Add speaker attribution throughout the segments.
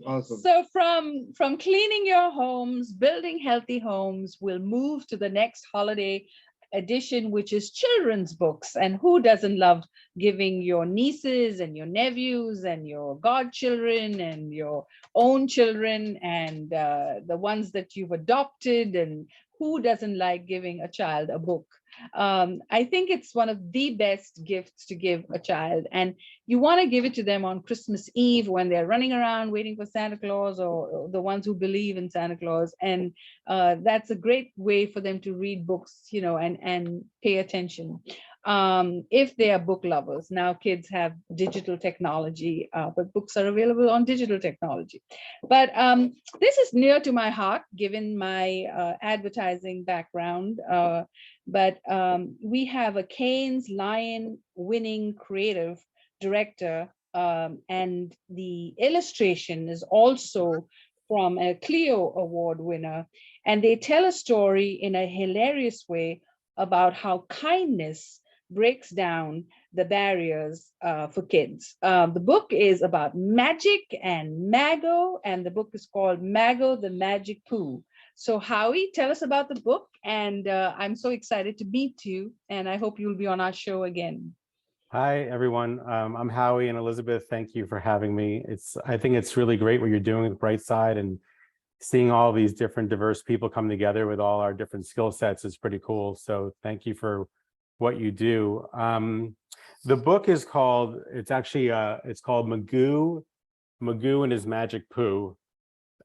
Speaker 1: Awesome.
Speaker 2: So from cleaning your homes, building healthy homes, we'll move to the next holiday edition, which is children's books. And who doesn't love giving your nieces and your nephews and your godchildren and your own children and the ones that you've adopted, and who doesn't like giving a child a book? I think it's one of the best gifts to give a child. And you want to give it to them on Christmas Eve when they're running around waiting for Santa Claus, or the ones who believe in Santa Claus. And that's a great way for them to read books, and pay attention. If they are book lovers. Now kids have digital technology, but books are available on digital technology. But this is near to my heart, given my advertising background. But we have a Cannes Lion winning creative director, and the illustration is also from a Clio award winner. And they tell a story in a hilarious way about how kindness breaks down the barriers for kids. The book is about magic and Magoo, and the book is called Magoo the Magic Poo. So Howie, tell us about the book, and I'm so excited to meet you, and I hope you'll be on our show again.
Speaker 3: Hi, everyone. I'm Howie, and Elizabeth, thank you for having me. I think it's really great what you're doing with Brightside, and seeing all these different diverse people come together with all our different skill sets is pretty cool. So thank you for what you do. The book is called, it's called Magoo and His Magic Poo.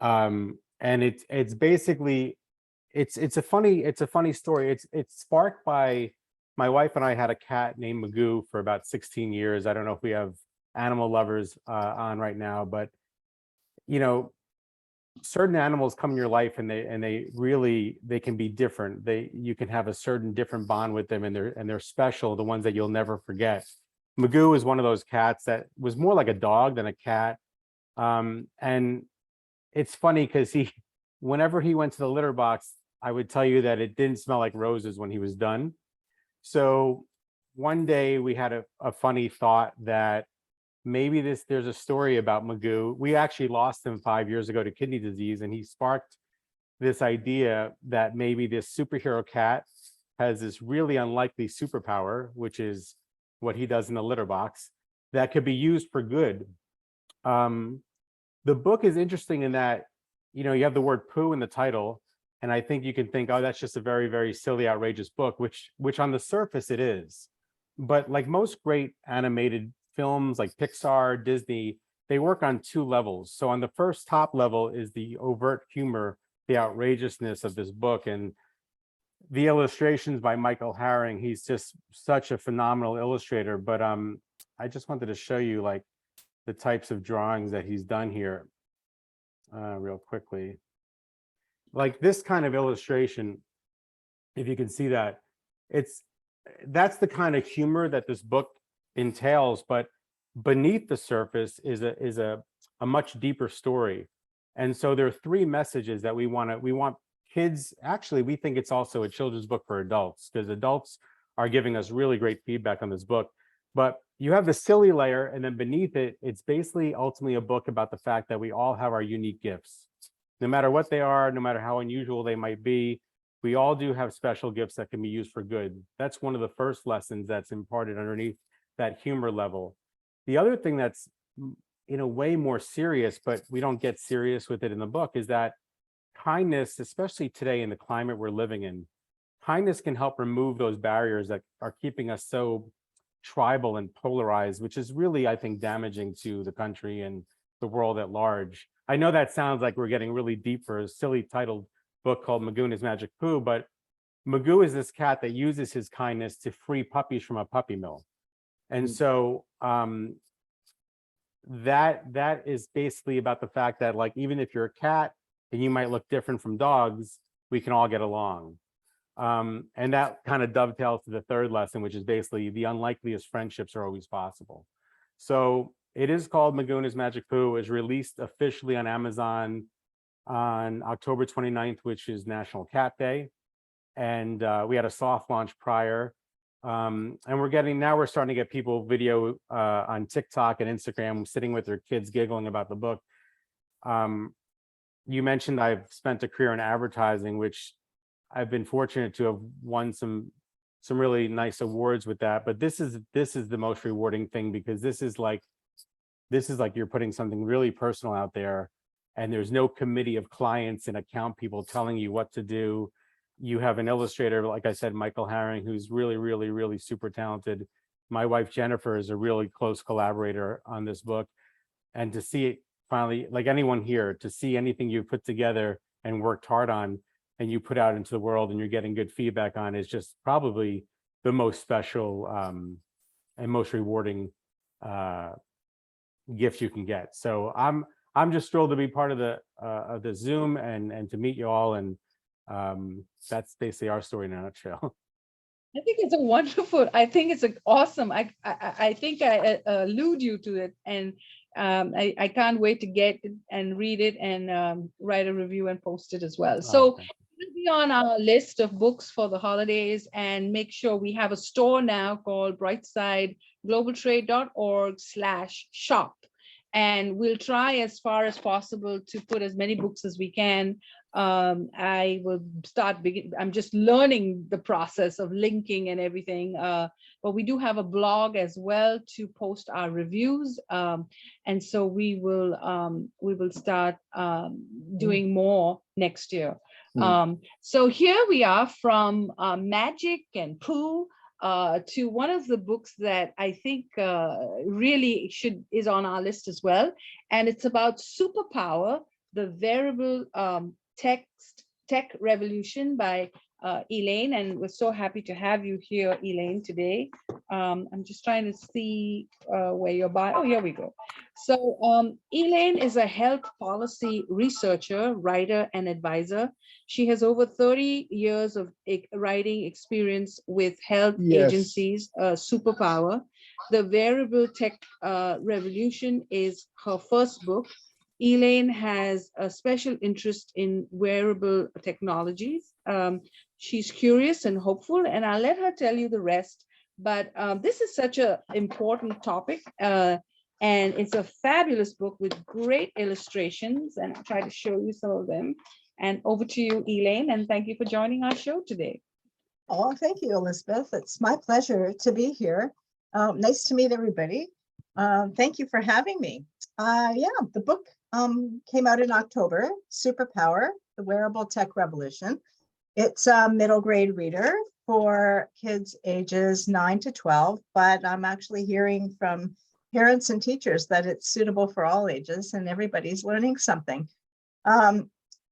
Speaker 3: And it's basically, it's a funny story. It's sparked by, my wife and I had a cat named Magoo for about 16 years. I don't know if we have animal lovers on right now, but certain animals come in your life and they can be different. You can have a certain different bond with them, and they're special, the ones that you'll never forget. Magoo is one of those cats that was more like a dog than a cat. And it's funny because whenever he went to the litter box, I would tell you that it didn't smell like roses when he was done. So one day we had a funny thought that maybe there's a story about Magoo. We actually lost him 5 years ago to kidney disease, and he sparked this idea that maybe this superhero cat has this really unlikely superpower, which is what he does in the litter box, that could be used for good. The book is interesting in that, you have the word poo in the title, and I think you can think, oh, that's just a very, very silly, outrageous book, which on the surface it is. But like most great animated films like Pixar, Disney, they work on two levels. So on the first top level is the overt humor, the outrageousness of this book, and the illustrations by Michael Harring. He's just such a phenomenal illustrator. But I just wanted to show you like the types of drawings that he's done here real quickly. Like this kind of illustration, if you can see that, that's the kind of humor that this book entails, but beneath the surface is a much deeper story. And so there are three messages that we want kids. Actually, we think it's also a children's book for adults, because adults are giving us really great feedback on this book. But you have the silly layer, and then beneath it, it's basically ultimately a book about the fact that we all have our unique gifts. No matter what they are, no matter how unusual they might be, we all do have special gifts that can be used for good. That's one of the first lessons that's imparted underneath that humor level. The other thing that's in a way more serious, but we don't get serious with it in the book, is that kindness, especially today in the climate we're living in, kindness can help remove those barriers that are keeping us so tribal and polarized, which is really, I think, damaging to the country and the world at large. I know that sounds like we're getting really deep for a silly titled book called Magoo and His Magic Poo, but Magoo is this cat that uses his kindness to free puppies from a puppy mill. And so that is basically about the fact that, like, even if you're a cat and you might look different from dogs, we can all get along. And that kind of dovetails to the third lesson, which is basically the unlikeliest friendships are always possible. So it is called Magoo and His Magic Poo. It was released officially on Amazon on October 29th, which is National Cat Day. And we had a soft launch prior. And we're starting to get people video on TikTok and Instagram sitting with their kids giggling about the book. You mentioned I've spent a career in advertising, which I've been fortunate to have won some really nice awards with that. But this is the most rewarding thing, because this is like you're putting something really personal out there, and there's no committee of clients and account people telling you what to do. You have an illustrator, like I said, Michael Harring, who's really, really, really super talented. My wife Jennifer is a really close collaborator on this book, and to see it finally, like anyone here, to see anything you've put together and worked hard on and you put out into the world and you're getting good feedback on, is just probably the most special and most rewarding gift you can get. So I'm just thrilled to be part of the Zoom and to meet you all, and that's basically our story in a nutshell.
Speaker 2: I think it's a wonderful. I think it's awesome. I think I allude you to it, and I can't wait to get it and read it and write a review and post it as well. So it'll be on our list of books for the holidays, and make sure we have a store now called brightsideglobaltrade.org/shop. And we'll try as far as possible to put as many books as we can. I will I'm just learning the process of linking and everything. But we do have a blog as well to post our reviews. And so we will start doing more next year. So here we are from Magic and Pooh to one of the books that I think really is on our list as well. And it's about superpower, the variable tech revolution by Elaine. And we're so happy to have you here, Elaine, today. I'm just trying to see where you're by. Oh, here we go. So Elaine is a health policy researcher, writer, and advisor. She has over 30 years of writing experience with health agencies. Superpower, the variable tech revolution is her first book. Elaine has a special interest in wearable technologies. She's curious and hopeful, and I'll let her tell you the rest. But this is such an important topic, and it's a fabulous book with great illustrations, and I'll try to show you some of them. And over to you, Elaine, and thank you for joining our show today.
Speaker 1: Oh, thank you, Elizabeth. It's my pleasure to be here. Nice to meet everybody. Thank you for having me. Yeah, the book came out in October, Superpower, the Wearable Tech Revolution. It's a middle grade reader for kids ages 9 to 12, but I'm actually hearing from parents and teachers that it's suitable for all ages and everybody's learning something.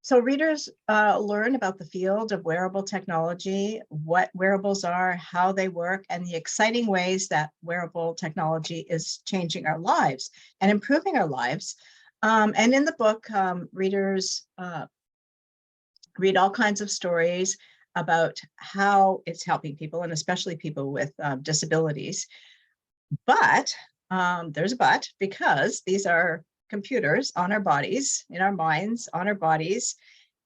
Speaker 1: So readers learn about the field of wearable technology, what wearables are, how they work, and the exciting ways that wearable technology is changing our lives and improving our lives. And in the book, readers read all kinds of stories about how it's helping people, and especially people with disabilities. But there's a but, because these are computers on our bodies, in our minds, on our bodies.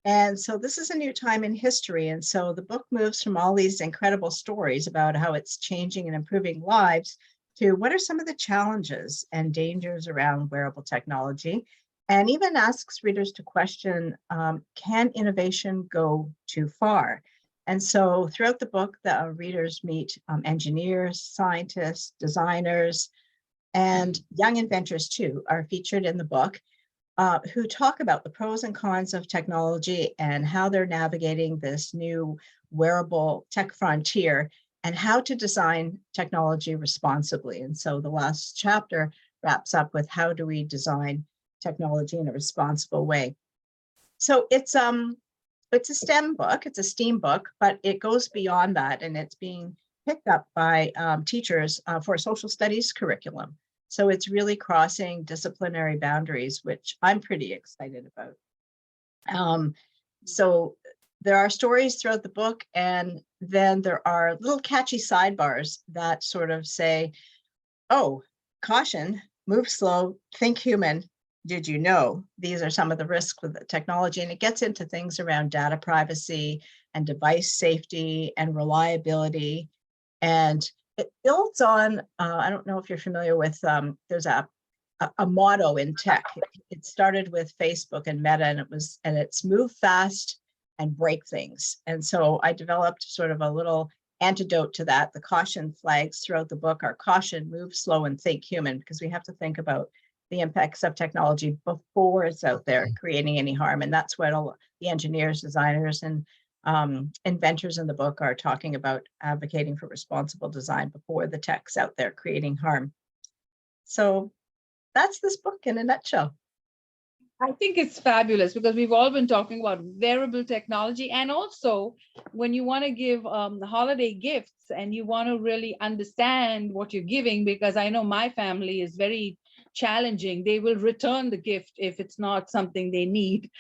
Speaker 1: And so this is a new time in history. And so the book moves from all these incredible stories about how it's changing and improving lives to what are some of the challenges and dangers around wearable technology, and even asks readers to question, can innovation go too far? And so throughout the book, the readers meet engineers, scientists, designers, and young inventors too are featured in the book, who talk about the pros and cons of technology and how they're navigating this new wearable tech frontier and how to design technology responsibly. And so the last chapter wraps up with how do we design technology in a responsible way. So it's a STEM book, it's a STEAM book, but it goes beyond that, and it's being picked up by teachers for a social studies curriculum. So it's really crossing disciplinary boundaries, which I'm pretty excited about. So there are stories throughout the book, and then there are little catchy sidebars that sort of say, oh, caution, move slow, think human. Did you know? These are some of the risks with the technology, and it gets into things around data privacy and device safety and reliability. And it builds on, I don't know if you're familiar with, there's a a motto in tech. It started with Facebook and Meta, and it's move fast and break things. And so I developed sort of a little antidote to that. The caution flags throughout the book are caution, move slow, and think human, because we have to think about the impacts of technology before it's out there creating any harm. And that's what all the engineers, designers, and inventors in the book are talking about, advocating for responsible design before the tech's out there creating harm. So that's this book in a nutshell.
Speaker 2: I think it's fabulous because we've all been talking about wearable technology, and also when you want to give holiday gifts and you want to really understand what you're giving, because I know my family is very challenging. They will return the gift if it's not something they need.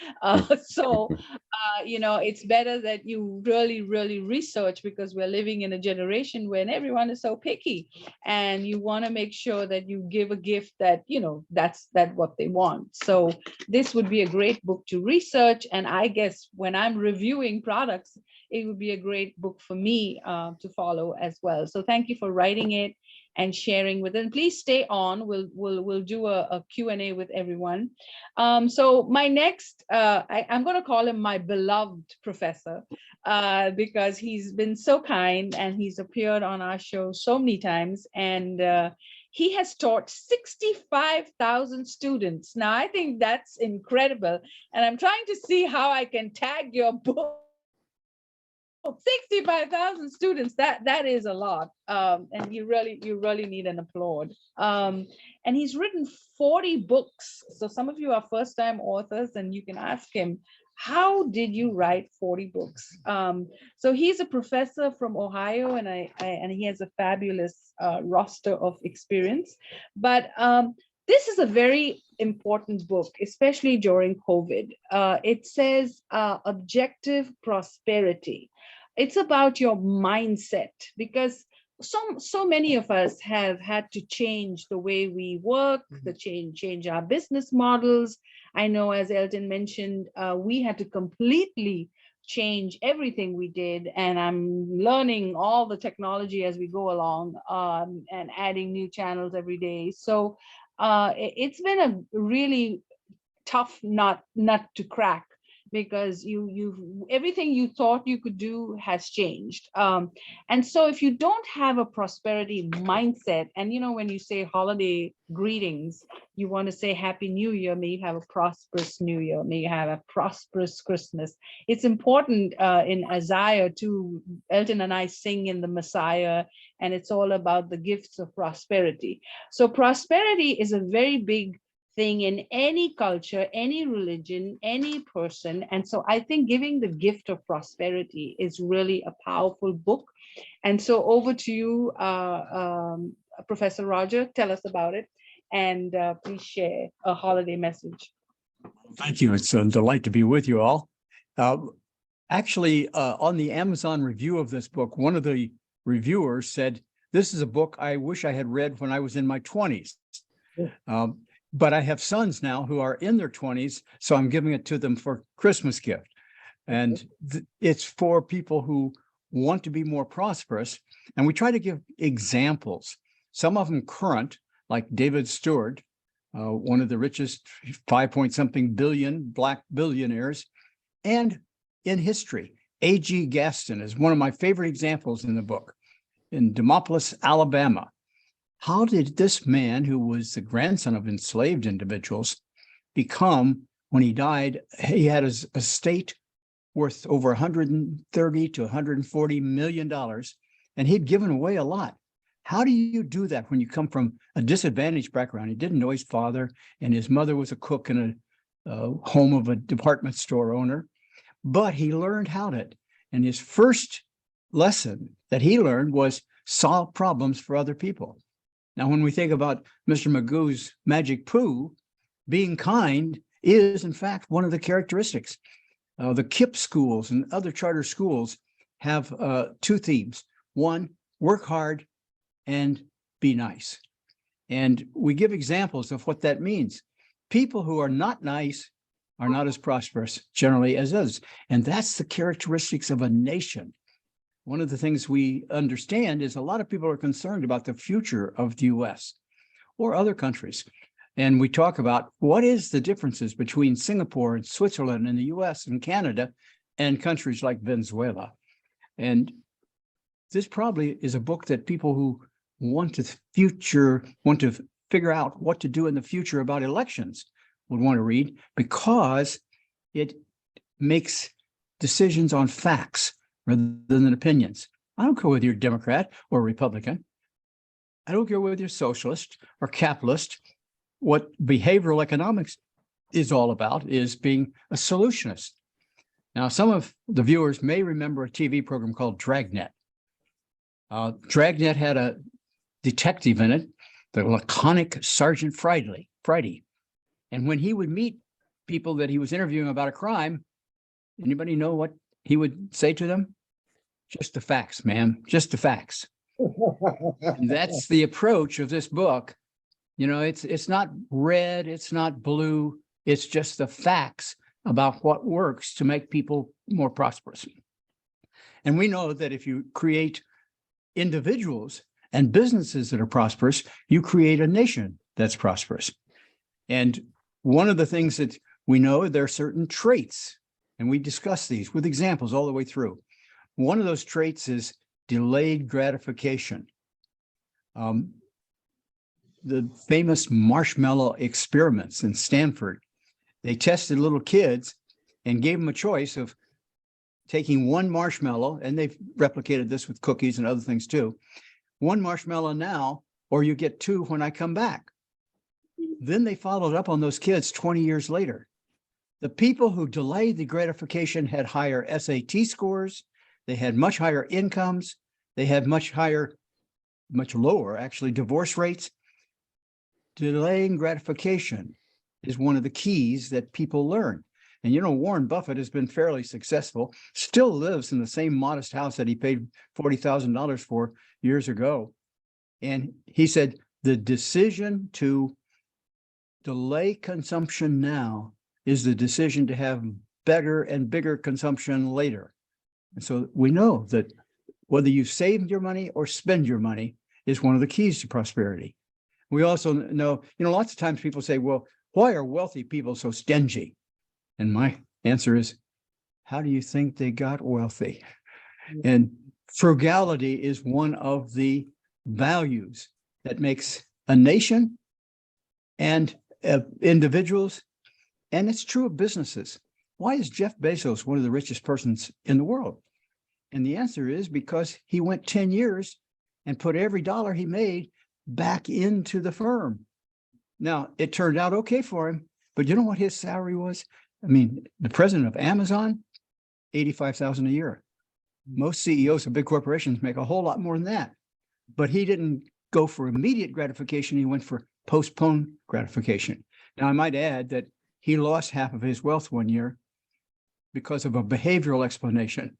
Speaker 2: It's better that you really research, because we're living in a generation when everyone is so picky, and you want to make sure that you give a gift that, that's what they want. So this would be a great book to research. And I guess when I'm reviewing products, it would be a great book for me to follow as well. So thank you for writing it and sharing with it. And please stay on. We'll do a Q&A with everyone. So my next, I'm going to call him my beloved professor, because he's been so kind and he's appeared on our show so many times. And he has taught 65,000 students. Now, I think that's incredible. And I'm trying to see how I can tag your book. 65,000 students, that is a lot. And you really need an applaud. And he's written 40 books. So some of you are first-time authors, and you can ask him, how did you write 40 books? So he's a professor from Ohio, and he has a fabulous roster of experience. But this is a very important book, especially during COVID. It says objective prosperity. It's about your mindset, because so many of us have had to change the way we work, change our business models. I know, as Elton mentioned, we had to completely change everything we did, and I'm learning all the technology as we go along, and adding new channels every day. So it's been a really tough nut to crack, because everything you thought you could do has changed. And so if you don't have a prosperity mindset, and when you say holiday greetings, you want to say Happy New Year, may you have a prosperous New Year, may you have a prosperous Christmas. It's important in Isaiah too. Elton and I sing in the Messiah, and it's all about the gifts of prosperity. So prosperity is a very big thing in any culture, any religion, any person. And so I think giving the gift of prosperity is really a powerful book. And so over to you, Professor Roger, tell us about it, and please share a holiday message.
Speaker 4: Thank you. It's a delight to be with you all. Actually, on the Amazon review of this book, one of the reviewers said, this is a book I wish I had read when I was in my 20s. But I have sons now who are in their 20s, so I'm giving it to them for Christmas gift. And it's for people who want to be more prosperous. And we try to give examples, some of them current, like David Stewart, one of the richest 5-point-something billion Black billionaires, and in history. A.G. Gaston is one of my favorite examples in the book. In Demopolis, Alabama, how did this man, who was the grandson of enslaved individuals, become, when he died, he had his estate worth over 130 to 140 $million, and he'd given away a lot. How do you do that when you come from a disadvantaged background? He didn't know his father, and his mother was a cook in a home of a department store owner, but he learned how to. And his first lesson that he learned was solve problems for other people. Now, when we think about Mr. Magoo's magic poo, being kind is, in fact, one of the characteristics. The KIPP schools and other charter schools have two themes. One, work hard and be nice. And we give examples of what that means. People who are not nice are not as prosperous generally as others. And that's the characteristics of a nation. One of the things we understand is a lot of people are concerned about the future of the US or other countries. And we talk about what is the differences between Singapore and Switzerland and the US and Canada and countries like Venezuela. And this probably is a book that people who want to figure out what to do in the future about elections would want to read, because it makes decisions on facts rather than opinions. I don't care whether you're Democrat or Republican. I don't care whether you're socialist or capitalist. What behavioral economics is all about is being a solutionist. Now, some of the viewers may remember a TV program called Dragnet. Dragnet had a detective in it, the laconic Sergeant Friday. And when he would meet people that he was interviewing about a crime, anybody know what he would say to them? Just the facts, ma'am, just the facts. And that's the approach of this book. You know, it's not red, it's not blue, it's just the facts about what works to make people more prosperous. And we know that if you create individuals and businesses that are prosperous, you create a nation that's prosperous. And one of the things that we know, there are certain traits, and we discuss these with examples all the way through. One of those traits is delayed gratification. The famous marshmallow experiments in Stanford, they tested little kids and gave them a choice of taking one marshmallow, and they've replicated this with cookies and other things too. One marshmallow now, or you get two when I come back. Then they followed up on those kids 20 years later. The people who delayed the gratification had higher SAT scores, they had much higher incomes, they had much lower, actually, divorce rates. Delaying gratification is one of the keys that people learn. And, you know, Warren Buffett has been fairly successful, still lives in the same modest house that he paid $40,000 for years ago. And he said, the decision to delay consumption now is the decision to have better and bigger consumption later. And so we know that whether you save your money or spend your money is one of the keys to prosperity. We also know, you know, lots of times people say, well, why are wealthy people so stingy? And my answer is, how do you think they got wealthy? And frugality is one of the values that makes a nation and individuals, and it's true of businesses. Why is Jeff Bezos one of the richest persons in the world? And the answer is because he went 10 years and put every dollar he made back into the firm. Now, it turned out okay for him, but you know what his salary was? I mean, the president of Amazon, $85,000 a year. Most CEOs of big corporations make a whole lot more than that. But he didn't go for immediate gratification. He went for postponed gratification. Now, I might add that he lost half of his wealth one year because of a behavioral explanation,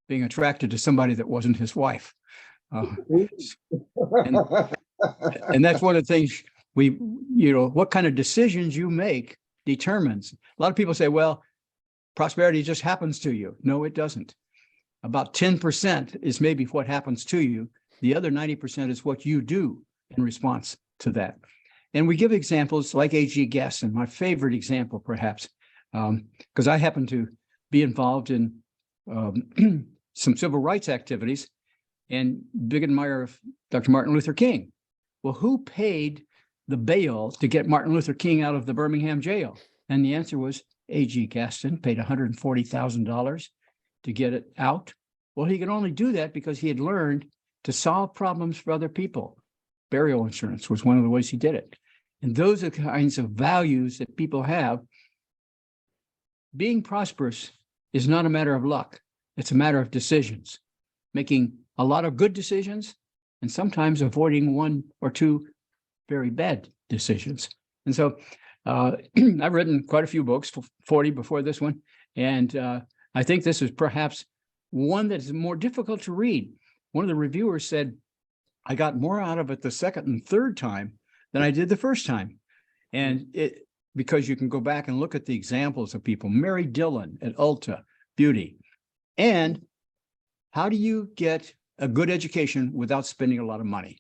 Speaker 4: being attracted to somebody that wasn't his wife. And that's one of the things what kind of decisions you make determines. A lot of people say, well, prosperity just happens to you. No, it doesn't. About 10% is maybe what happens to you. The other 90% is what you do in response to that. And we give examples like A.G. Gaston, my favorite example, perhaps, because I happen to be involved in some civil rights activities and big admirer of Dr. Martin Luther King. Well, who paid the bail to get Martin Luther King out of the Birmingham jail? And the answer was A.G. Gaston paid $140,000 to get it out. Well, he could only do that because he had learned to solve problems for other people. Burial insurance was one of the ways he did it. And those are the kinds of values that people have. Being prosperous is not a matter of luck. It's a matter of decisions, making a lot of good decisions and sometimes avoiding one or two very bad decisions. And so I've written quite a few books, 40 before this one. And I think this is perhaps one that is more difficult to read. One of the reviewers said, I got more out of it the second and third time than I did the first time. And because you can go back and look at the examples of people, Mary Dillon at Ulta Beauty. And how do you get a good education without spending a lot of money?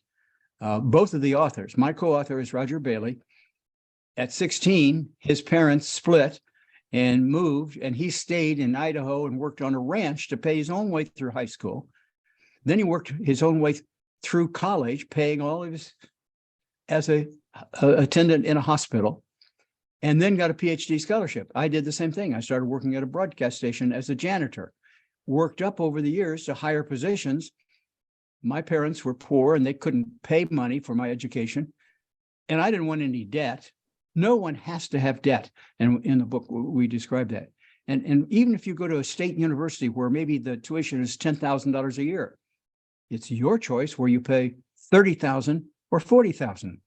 Speaker 4: Both of the authors, my co-author is Roger Bailey. At 16, his parents split and moved, and he stayed in Idaho and worked on a ranch to pay his own way through high school. Then he worked his own way through college, paying all of his as a attendant in a hospital, and then got a PhD scholarship. I did the same thing. I started working at a broadcast station as a janitor, worked up over the years to higher positions. My parents were poor and they couldn't pay money for my education, and I didn't want any debt. No one has to have debt. And in the book, we describe that. And even if you go to a state university where maybe the tuition is $10,000 a year, it's your choice where you pay $30,000 or $40,000,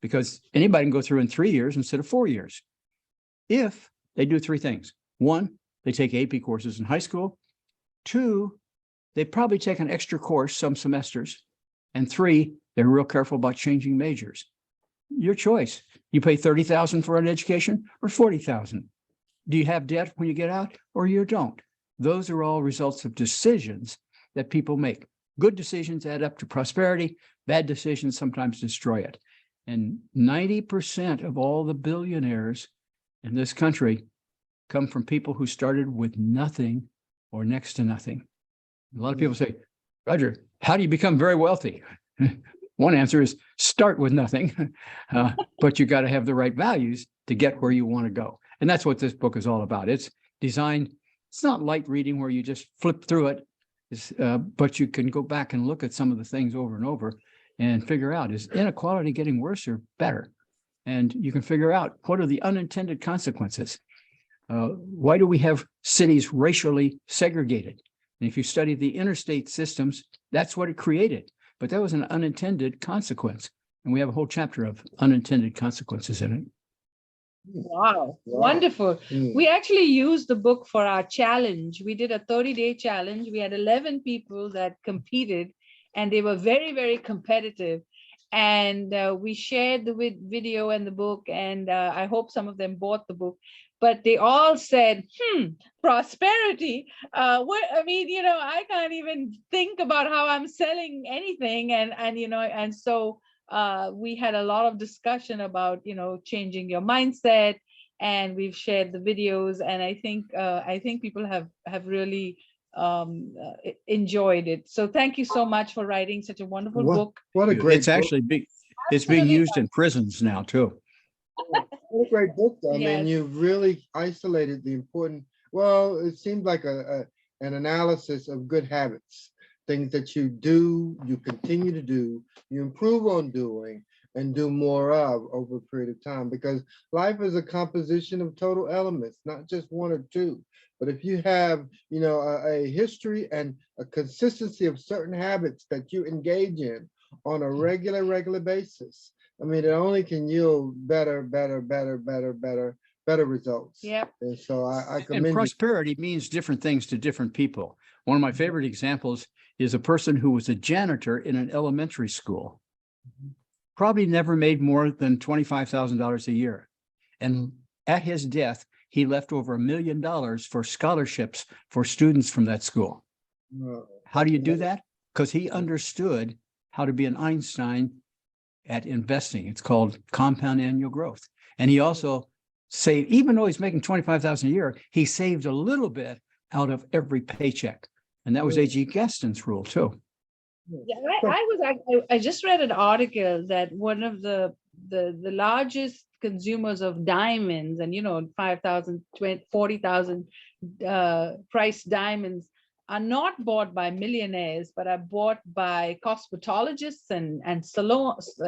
Speaker 4: because anybody can go through in 3 years instead of 4 years. If they do three things: one, they take AP courses in high school; two, they probably take an extra course some semesters; and three, they're real careful about changing majors. Your choice. You pay $30,000 for an education or $40,000. Do you have debt when you get out or you don't? Those are all results of decisions that people make. Good decisions add up to prosperity. Bad decisions sometimes destroy it. And 90% of all the billionaires in this country come from people who started with nothing or next to nothing. A lot of people say, Roger, how do you become very wealthy? One answer is start with nothing, but you got to have the right values to get where you want to go. And that's what this book is all about. It's designed, it's not light reading where you just flip through it, but you can go back and look at some of the things over and over and figure out, is inequality getting worse or better? And you can figure out, what are the unintended consequences? Why do we have cities racially segregated? And if you study the interstate systems, that's what it created. But that was an unintended consequence. And we have a whole chapter of unintended consequences in it.
Speaker 2: Wow, wonderful. We actually used the book for our challenge. We did a 30-day challenge. We had 11 people that competed, and they were very, very competitive. And we shared the video and the book, and I hope some of them bought the book. But they all said, prosperity. I can't even think about how I'm selling anything. And so we had a lot of discussion about, changing your mindset, and we've shared the videos. And I think people have really enjoyed it. So thank you so much for writing such a wonderful book.
Speaker 5: What a great
Speaker 4: It's
Speaker 5: book.
Speaker 4: actually it's being used in prisons now too.
Speaker 5: What a great book, though. I
Speaker 2: Yes.
Speaker 5: mean, you've really isolated the important, well, it seems like an analysis of good habits, things that you do, you continue to do, you improve on doing, and do more of over a period of time, because life is a composition of total elements, not just one or two. But if you have, a history and a consistency of certain habits that you engage in on a regular basis, I mean, it only can yield better results.
Speaker 2: Yep.
Speaker 5: And so I
Speaker 4: And
Speaker 5: commend you.
Speaker 4: prosperity means different things to different people. One of my favorite examples is a person who was a janitor in an elementary school. Probably never made more than $25,000 a year. And at his death, he left over $1 million for scholarships for students from that school. How do you do that? Because he understood how to be an Einstein at investing. It's called compound annual growth. And he also saved, even though he's making $25,000 a year, he saved a little bit out of every paycheck. And that was A.G. Gaston's rule too.
Speaker 2: Yeah, I just read an article that one of the largest consumers of diamonds, and 5,000, 40,000 price diamonds, are not bought by millionaires, but are bought by cosmetologists and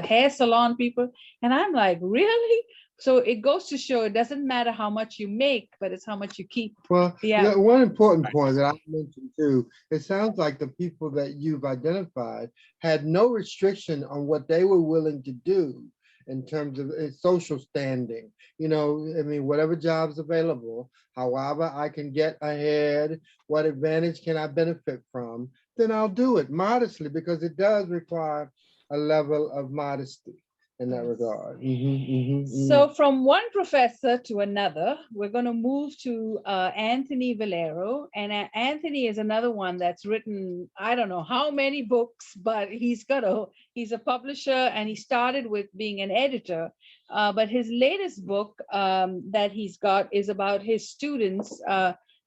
Speaker 2: hair salon people. And I'm like, really? So it goes to show it doesn't matter how much you make, but it's how much you keep.
Speaker 5: Well,
Speaker 2: Yeah.
Speaker 5: one important point that I mentioned too, it sounds like the people that you've identified had no restriction on what they were willing to do in terms of social standing. Whatever job's available, however I can get ahead, what advantage can I benefit from, then I'll do it modestly, because it does require a level of modesty. in that
Speaker 2: Yes.
Speaker 5: regard.
Speaker 2: So from one professor to another, we're going to move to Anthony Valero. And Anthony is another one that's written, I don't know how many books, but he's a publisher, and he started with being an editor. But his latest book that he's got is about his students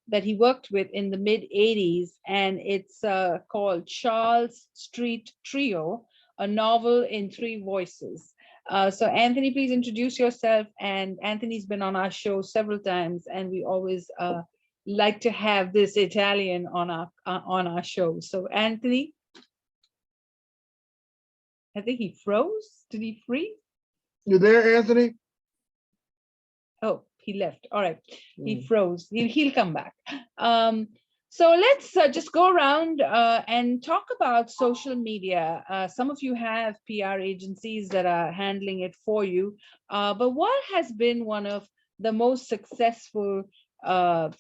Speaker 2: that he worked with in the mid 80s. And it's called Charles Street Trio, a novel in 3 voices. So Anthony, please introduce yourself. And Anthony's been on our show several times, and we always like to have this Italian on our show. So Anthony, I think he froze. Did he freeze?
Speaker 5: You there, Anthony?
Speaker 2: Oh, he left. All right, he froze. He'll come back. So let's just go around and talk about social media. Some of you have PR agencies that are handling it for you, but what has been one of the most successful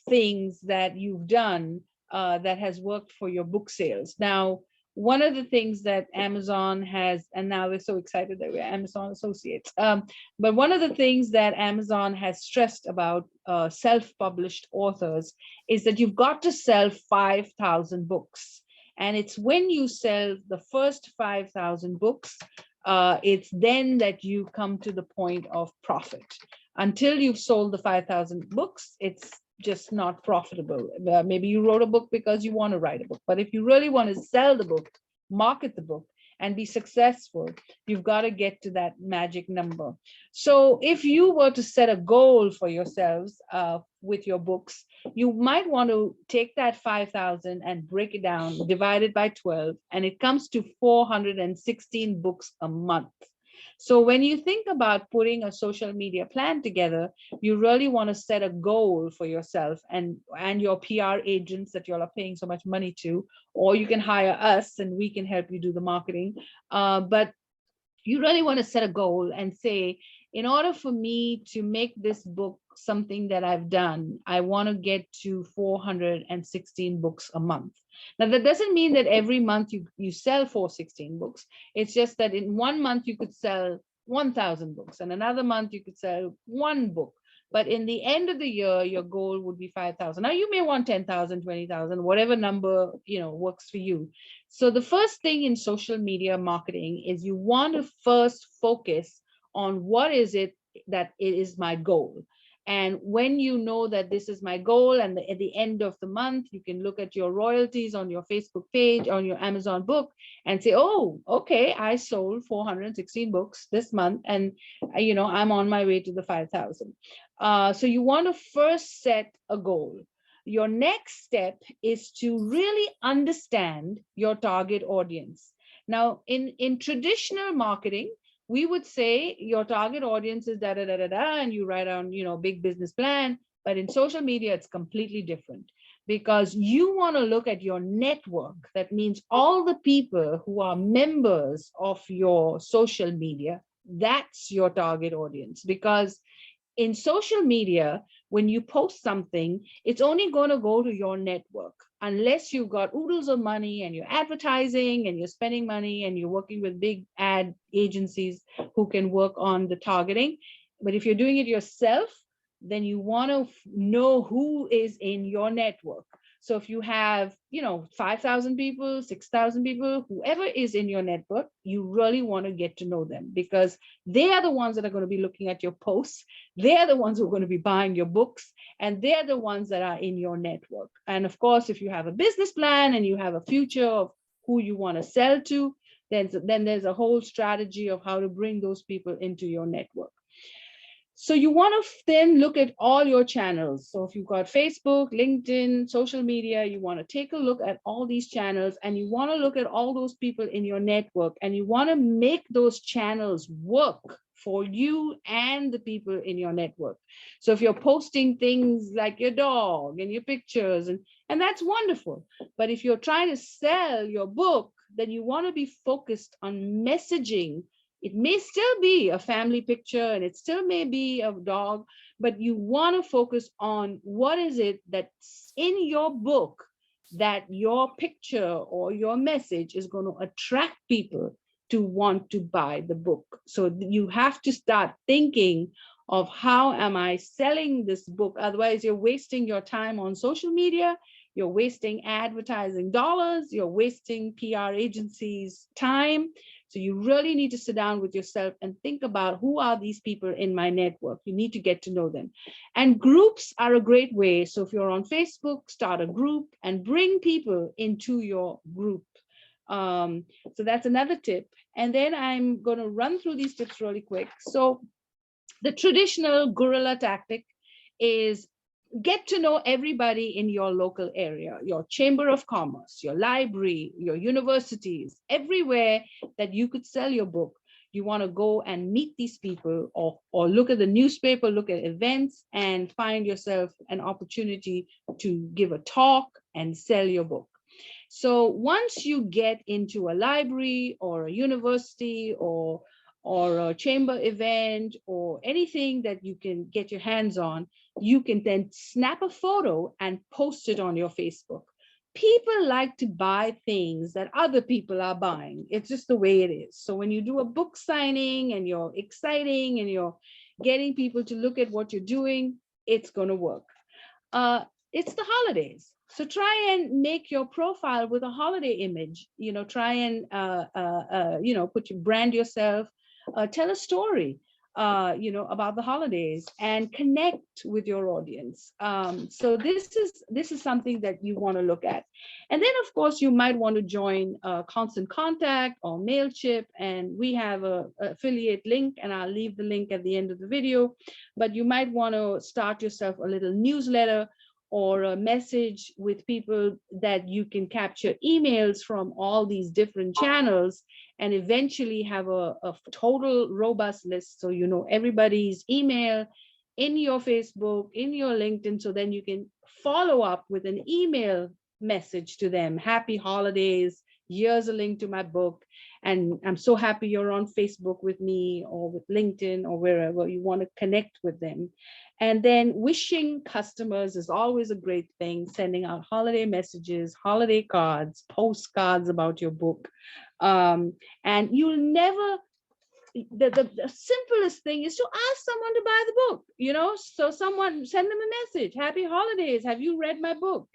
Speaker 2: things that you've done that has worked for your book sales? Now, one of the things that Amazon has, and now we're so excited that we're Amazon associates, but one of the things that Amazon has stressed about self-published authors is that you've got to sell 5,000 books. And it's when you sell the first 5,000 books, it's then that you come to the point of profit. Until you've sold the 5,000 books, it's just not profitable. Maybe you wrote a book because you want to write a book, but if you really want to sell the book, market the book, and be successful, you've got to get to that magic number. So if you were to set a goal for yourselves with your books, you might want to take that 5,000 and break it down, divide it by 12, and it comes to 416 books a month. So when you think about putting a social media plan together, you really want to set a goal for yourself and your PR agents that you all are paying so much money to, or you can hire us and we can help you do the marketing. But you really want to set a goal and say, in order for me to make this book something that I've done, I want to get to 416 books a month. Now, that doesn't mean that every month you sell 416 books. It's just that in one month you could sell 1,000 books, and another month you could sell 1 book. But in the end of the year, your goal would be 5,000. Now, you may want 10,000, 20,000, whatever number works for you. So the first thing in social media marketing is you want to first focus on what is it that it is my goal. And when you know that this is my goal, and at the end of the month, you can look at your royalties on your Facebook page, on your Amazon book, and say, oh, okay, I sold 416 books this month, and I'm on my way to the 5,000. So you want to first set a goal. Your next step is to really understand your target audience. Now, in traditional marketing, we would say your target audience is da da da da da, and you write down, big business plan. But in social media, it's completely different, because you want to look at your network. That means all the people who are members of your social media. That's your target audience, because in social media, when you post something, it's only going to go to your network, unless you've got oodles of money and you're advertising and you're spending money and you're working with big ad agencies who can work on the targeting. But if you're doing it yourself, then you want to know who is in your network. So if you have, 5,000 people, 6,000 people, whoever is in your network, you really want to get to know them, because they are the ones that are going to be looking at your posts. They are the ones who are going to be buying your books, and they're the ones that are in your network. And of course, if you have a business plan and you have a future of who you want to sell to, then there's a whole strategy of how to bring those people into your network. So you want to then look at all your channels. So if you've got Facebook, LinkedIn, social media, you want to take a look at all these channels, and you want to look at all those people in your network, and you want to make those channels work for you and the people in your network. So if you're posting things like your dog and your pictures, and that's wonderful. But if you're trying to sell your book, then you want to be focused on messaging. It may still be a family picture, and it still may be a dog, but you want to focus on what is it that's in your book that your picture or your message is going to attract people to want to buy the book. So you have to start thinking of how am I selling this book? Otherwise, you're wasting your time on social media, you're wasting advertising dollars, you're wasting PR agencies' time. So you really need to sit down with yourself and think about who are these people in my network. You need to get to know them. And groups are a great way. So if you're on Facebook, start a group and bring people into your group. So that's another tip. And then I'm going to run through these tips really quick. So the traditional guerrilla tactic is get to know everybody in your local area, your chamber of commerce, your library, your universities, everywhere that you could sell your book. You want to go and meet these people, or look at the newspaper, look at events, and find yourself an opportunity to give a talk and sell your book. So once you get into a library or a university or a chamber event or anything that you can get your hands on, you can then snap a photo and post it on your Facebook. People like to buy things that other people are buying. It's just the way it is. So when you do a book signing and you're exciting and you're getting people to look at what you're doing, it's going to work. It's the holidays. So try and make your profile with a holiday image, try and, brand yourself, tell a story, about the holidays and connect with your audience. So this is something that you want to look at. And then, of course, you might want to join Constant Contact or MailChimp, and we have a affiliate link, and I'll leave the link at the end of the video. But you might want to start yourself a little newsletter or a message with people that you can capture emails from all these different channels, and eventually have a total robust list. So you know everybody's email in your Facebook, in your LinkedIn, so then you can follow up with an email message to them. Happy holidays, here's a link to my book, and I'm so happy you're on Facebook with me, or with LinkedIn, or wherever you want to connect with them. And then wishing customers is always a great thing, sending out holiday messages, holiday cards, postcards about your book. And you'll never, the simplest thing is to ask someone to buy the book, so someone send them a message, happy holidays, have you read my book,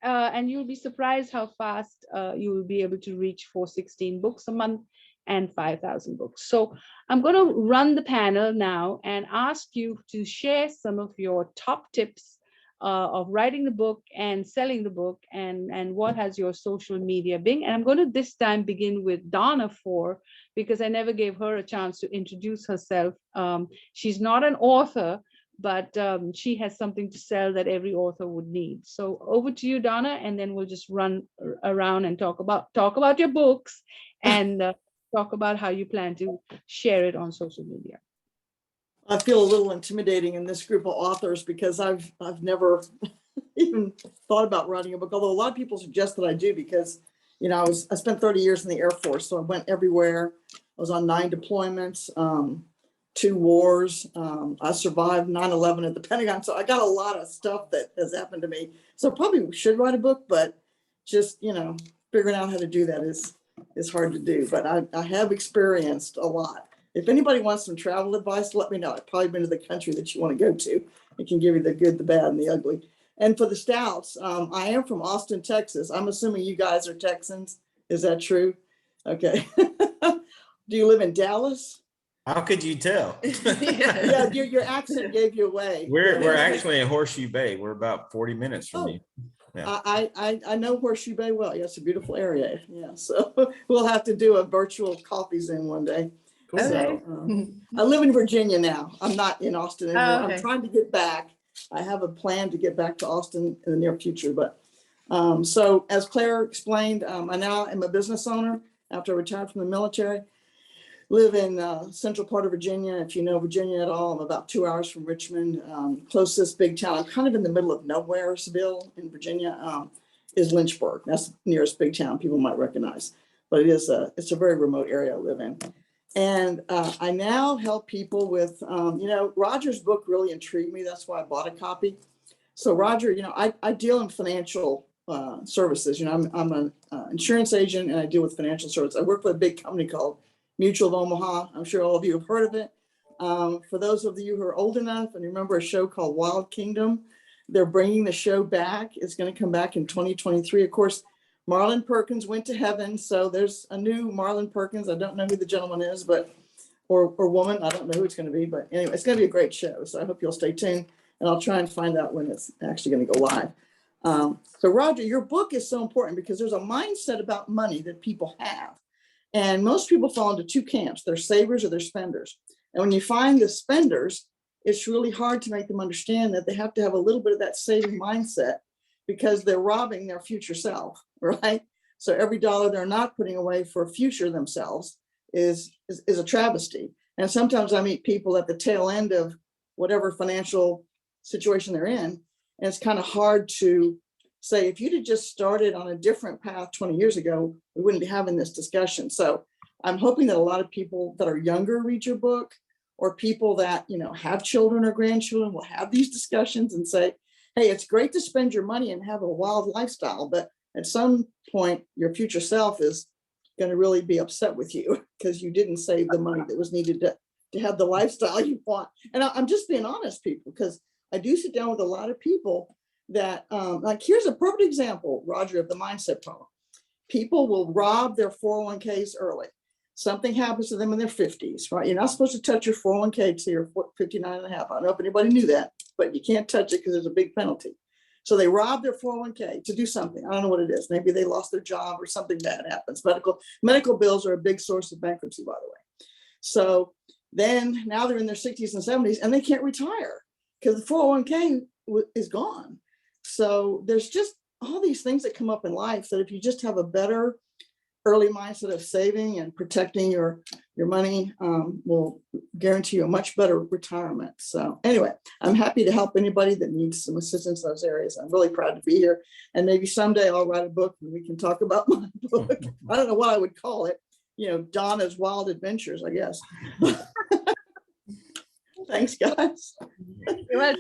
Speaker 2: and you'll be surprised how fast you will be able to reach 416 books a month and 5,000 books. So I'm going to run the panel now and ask you to share some of your top tips of writing the book and selling the book, and what has your social media been. And I'm going to this time begin with Donna because I never gave her a chance to introduce herself. She's not an author, but she has something to sell that every author would need. So over to you, Donna, and then we'll just run around and talk about your books and talk about how you plan to share it on social media.
Speaker 6: I feel a little intimidating in this group of authors because I've never even thought about writing a book, although a lot of people suggest that I do, because I spent 30 years in the Air Force, so I went everywhere. I was on 9 deployments, 2 wars. I survived 9/11 at the Pentagon, so I got a lot of stuff that has happened to me. So I probably should write a book, but just figuring out how to do that is hard to do. But I have experienced a lot. If anybody wants some travel advice, let me know. I've probably been to the country that you want to go to. It can give you the good, the bad, and the ugly. And for the stouts, I am from Austin, Texas. I'm assuming you guys are Texans. Is that true? Okay. Do you live in Dallas?
Speaker 7: How could you tell?
Speaker 6: Yeah, your accent gave you away.
Speaker 7: We're actually in Horseshoe Bay. We're about 40 minutes from you. Yeah.
Speaker 6: I know Horseshoe Bay well. Yeah, it's a beautiful area. Yeah, so we'll have to do a virtual coffee Zoom one day.
Speaker 7: Cool.
Speaker 6: So, I live in Virginia now. I'm not in Austin anymore.
Speaker 2: Oh, okay.
Speaker 6: I'm trying to get back. I have a plan to get back to Austin in the near future. But so as Claire explained, I now am a business owner after I retired from the military. Live in central part of Virginia. If you know Virginia at all, I'm about 2 hours from Richmond. Closest big town, I'm kind of in the middle of Nowheresville in Virginia, is Lynchburg. That's the nearest big town people might recognize. But it's a very remote area I live in. And I now help people with, Roger's book really intrigued me. That's why I bought a copy. So Roger, I deal in financial services. You know, I'm an insurance agent and I deal with financial services. I work for a big company called Mutual of Omaha. I'm sure all of you have heard of it. For those of you who are old enough and remember a show called Wild Kingdom, they're bringing the show back. It's going to come back in 2023. Of course, Marlon Perkins went to heaven. So there's a new Marlon Perkins. I don't know who the gentleman is, but or woman. I don't know who it's going to be. But anyway, it's going to be a great show. So I hope you'll stay tuned. And I'll try and find out when it's actually going to go live. So Roger, your book is so important because there's a mindset about money that people have. And most people fall into two camps. They're savers or they're spenders. And when you find the spenders, it's really hard to make them understand that they have to have a little bit of that saving mindset because they're robbing their future self, right? So every dollar they're not putting away for a future themselves is a travesty. And sometimes I meet people at the tail end of whatever financial situation they're in. And it's kind of hard to say, if you'd have just started on a different path 20 years ago, we wouldn't be having this discussion. So I'm hoping that a lot of people that are younger read your book, or people that, you know, have children or grandchildren will have these discussions and say, hey, it's great to spend your money and have a wild lifestyle, but at some point your future self is going to really be upset with you because you didn't save the money that was needed to have the lifestyle you want. And I'm just being honest, people, because I do sit down with a lot of people that, like, here's a perfect example, Roger, of the mindset problem. People will rob their 401ks early. Something happens to them in their 50s, right? You're not supposed to touch your 401k till you're 59 and a half. I don't know if anybody knew that, but you can't touch it because there's a big penalty. So they rob their 401k to do something. I don't know what it is. Maybe they lost their job or something bad happens. Medical bills are a big source of bankruptcy, by the way. So then now they're in their 60s and 70s and they can't retire because the 401k is gone. So there's just all these things that come up in life that if you just have a better early mindset of saving and protecting your money will guarantee you a much better retirement. So anyway, I'm happy to help anybody that needs some assistance in those areas. I'm really proud to be here. And maybe someday I'll write a book and we can talk about my book. I don't know what I would call it. You know, Donna's Wild Adventures, I guess. Thanks, guys.
Speaker 2: Well,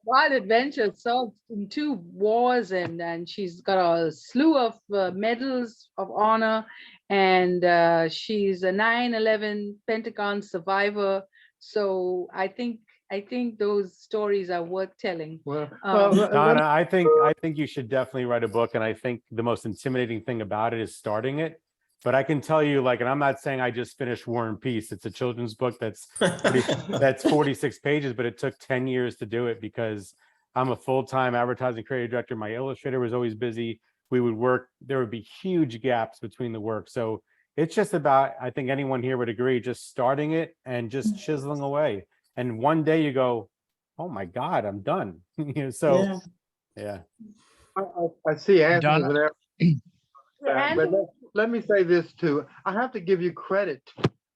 Speaker 2: Wild Adventures saw in 2 wars, and she's got a slew of medals of honor, and she's a 9/11 Pentagon survivor. So I think those stories are worth telling.
Speaker 5: Well,
Speaker 3: Donna, I think you should definitely write a book, and I think the most intimidating thing about it is starting it. But I can tell you, like, and I'm not saying I just finished War and Peace. It's a children's book that's 46 pages, but it took 10 years to do it because I'm a full-time advertising creative director. My illustrator was always busy. We would work. There would be huge gaps between the work. So it's just about, I think anyone here would agree, just starting it and just chiseling away. And one day you go, oh my God, I'm done. So yeah.
Speaker 5: I see Anthony
Speaker 4: Donna.
Speaker 5: with that. But let me say this too. I have to give you credit.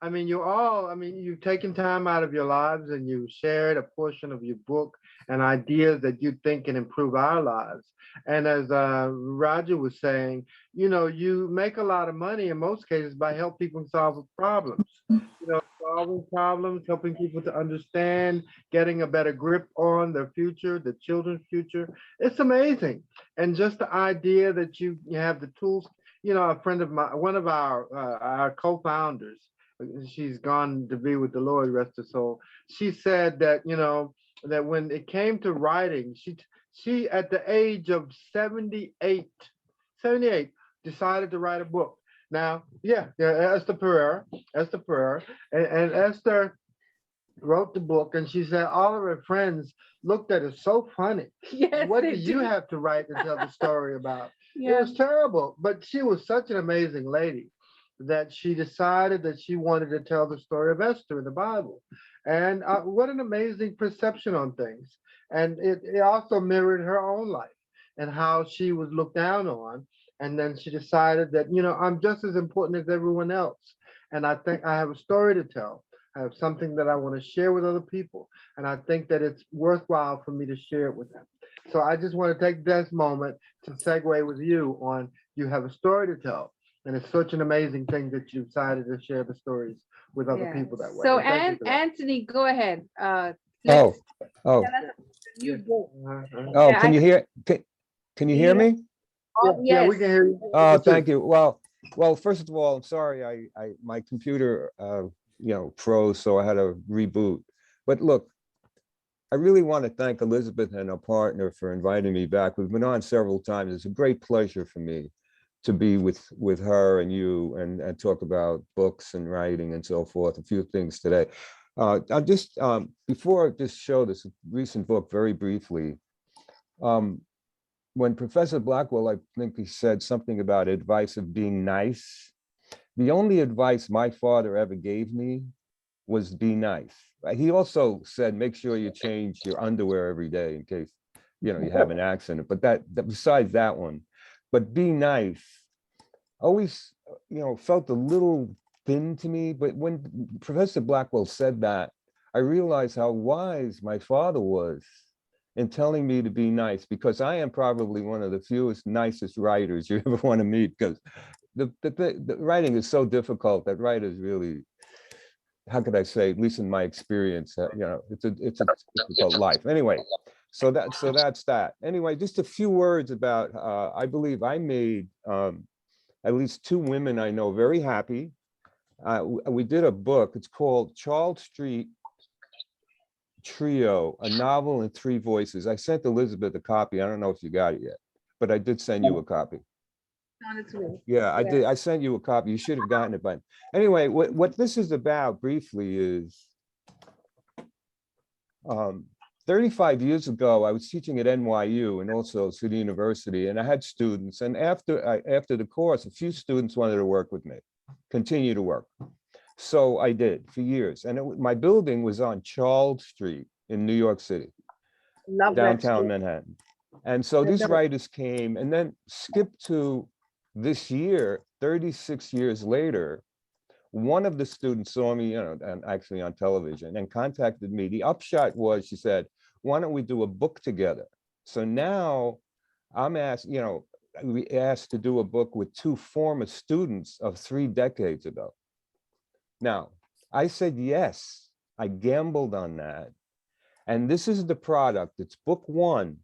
Speaker 5: I mean, you've taken time out of your lives and you shared a portion of your book and ideas that you think can improve our lives. And as Roger was saying, you know, you make a lot of money in most cases by helping people solve problems. You know, solving problems, helping people to understand, getting a better grip on their future, the children's future. It's amazing. And just the idea that you have the tools. You know, a friend of mine, one of our co-founders, she's gone to be with the Lord, rest her soul. She said that, you know, that when it came to writing, she at the age of 78, decided to write a book. Now, Esther Pereira, and Esther wrote the book, and she said all of her friends looked at it so funny.
Speaker 2: Yes,
Speaker 5: what do you have to write and tell the story about? It was terrible, but she was such an amazing lady that she decided that she wanted to tell the story of Esther in the Bible. And what an amazing perception on things. And it also mirrored her own life and how she was looked down on. And then she decided that, you know, I'm just as important as everyone else. And I think I have a story to tell. I have something that I want to share with other people. And I think that it's worthwhile for me to share it with them. So I just want to take this moment to segue with you on, you have a story to tell. And it's such an amazing thing that you decided to share the stories with other people that way.
Speaker 2: So
Speaker 5: Anthony,
Speaker 2: go ahead.
Speaker 8: Oh,
Speaker 2: Tell us your book.
Speaker 8: can you hear? Can you hear me?
Speaker 2: Oh,
Speaker 5: Yeah, we
Speaker 2: yes.
Speaker 5: can hear you.
Speaker 8: Oh, thank you. Well, first of all, I'm sorry, my computer, froze, so I had to reboot. But look, I really want to thank Elizabeth and her partner for inviting me back. We've been on several times. It's a great pleasure for me to be with her and you and talk about books and writing and so forth, a few things today. I'll just, before I just show this recent book very briefly, when Professor Blackwell, I think he said something about advice of being nice. The only advice my father ever gave me was be nice. He also said, make sure you change your underwear every day in case, you have an accident, but that besides that one, but be nice, always, felt a little thin to me. But when Professor Blackwell said that, I realized how wise my father was in telling me to be nice, because I am probably one of the fewest, nicest writers you ever want to meet, because the writing is so difficult that writers really, how could I say, at least in my experience, it's a difficult life. Anyway, so that's that. Anyway, just a few words about, I believe I made at least two women I know very happy. We did a book, it's called Charles Street Trio, a novel in three voices. I sent Elizabeth a copy. I don't know if you got it yet, but I did send you a copy.
Speaker 2: On its way.
Speaker 8: Yeah, I did. I sent you a copy. You should have gotten it by. Anyway, what this is about briefly is 35 years ago, I was teaching at NYU and also City University, and I had students. And after the course, a few students wanted to work with me, continue to work. So I did for years. And my building was on Charles Street in New York City,
Speaker 2: Love that
Speaker 8: downtown
Speaker 2: street.
Speaker 8: Manhattan. And so
Speaker 2: I
Speaker 8: these
Speaker 2: know. writers
Speaker 8: came and then skipped to this year, 36 years later. One of the students saw me, and actually on television, and contacted me. The upshot was, she said, why don't we do a book together? So now I'm asked, we asked to do a book with two former students of 3 decades ago. Now, I said yes, I gambled on that. And this is the product. It's book one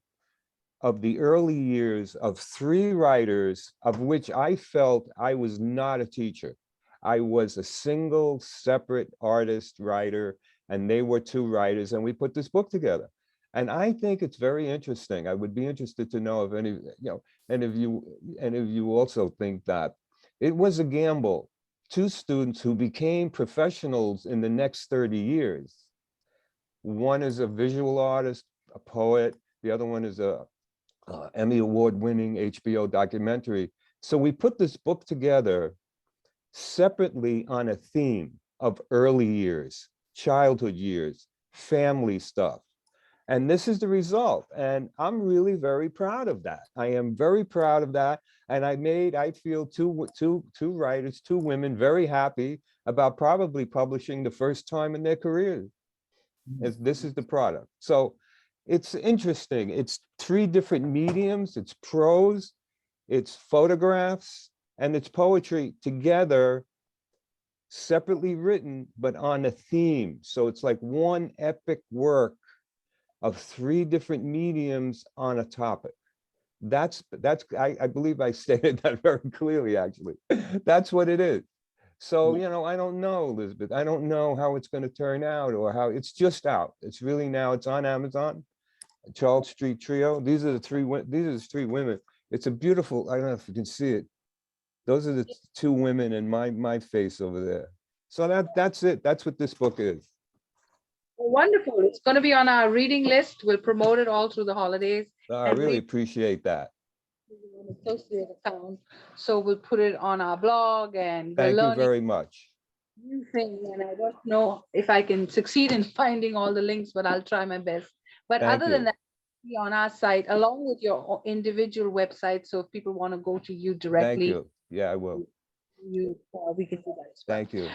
Speaker 8: of the early years of 3 writers, of which I felt I was not a teacher. I was a single separate artist writer, and they were 2 writers, and we put this book together. And I think it's very interesting. I would be interested to know if any of you also think that it was a gamble. 2 students who became professionals in the next 30 years. One is a visual artist, a poet. The other one is a Emmy Award-winning HBO documentary. So we put this book together separately on a theme of early years, childhood years, family stuff. And this is the result. And I'm really very proud of that. I am very proud of that. And I feel two writers, 2 women, very happy about probably publishing the first time in their careers. As this is the product. So it's interesting. It's 3 different mediums. It's prose, it's photographs, and it's poetry together, separately written, but on a theme. So it's like one epic work of 3 different mediums on a topic. I believe I stated that very clearly, actually. That's what it is. So, I don't know, Elizabeth. I don't know how it's going to turn out or how it's just out. It's really now, it's on Amazon, Charles Street Trio. These are the 3 women. It's a beautiful, I don't know if you can see it. Those are the 2 women and my face over there. So that's it. That's what this book is.
Speaker 2: Wonderful. It's going to be on our reading list. We'll promote it all through the holidays.
Speaker 8: I really appreciate that.
Speaker 2: Associate account. So we'll put it on our blog, and we're
Speaker 8: Thank you
Speaker 2: learning
Speaker 8: very much.
Speaker 2: new things. And I don't know if I can succeed in finding all the links, but I'll try my best. But
Speaker 8: Thank
Speaker 2: other than
Speaker 8: you.
Speaker 2: that, be on our site along with your individual website. So if people want to go to you
Speaker 8: Thank
Speaker 2: directly,
Speaker 8: you. Yeah, I will.
Speaker 2: we can do that as well.
Speaker 8: Thank you.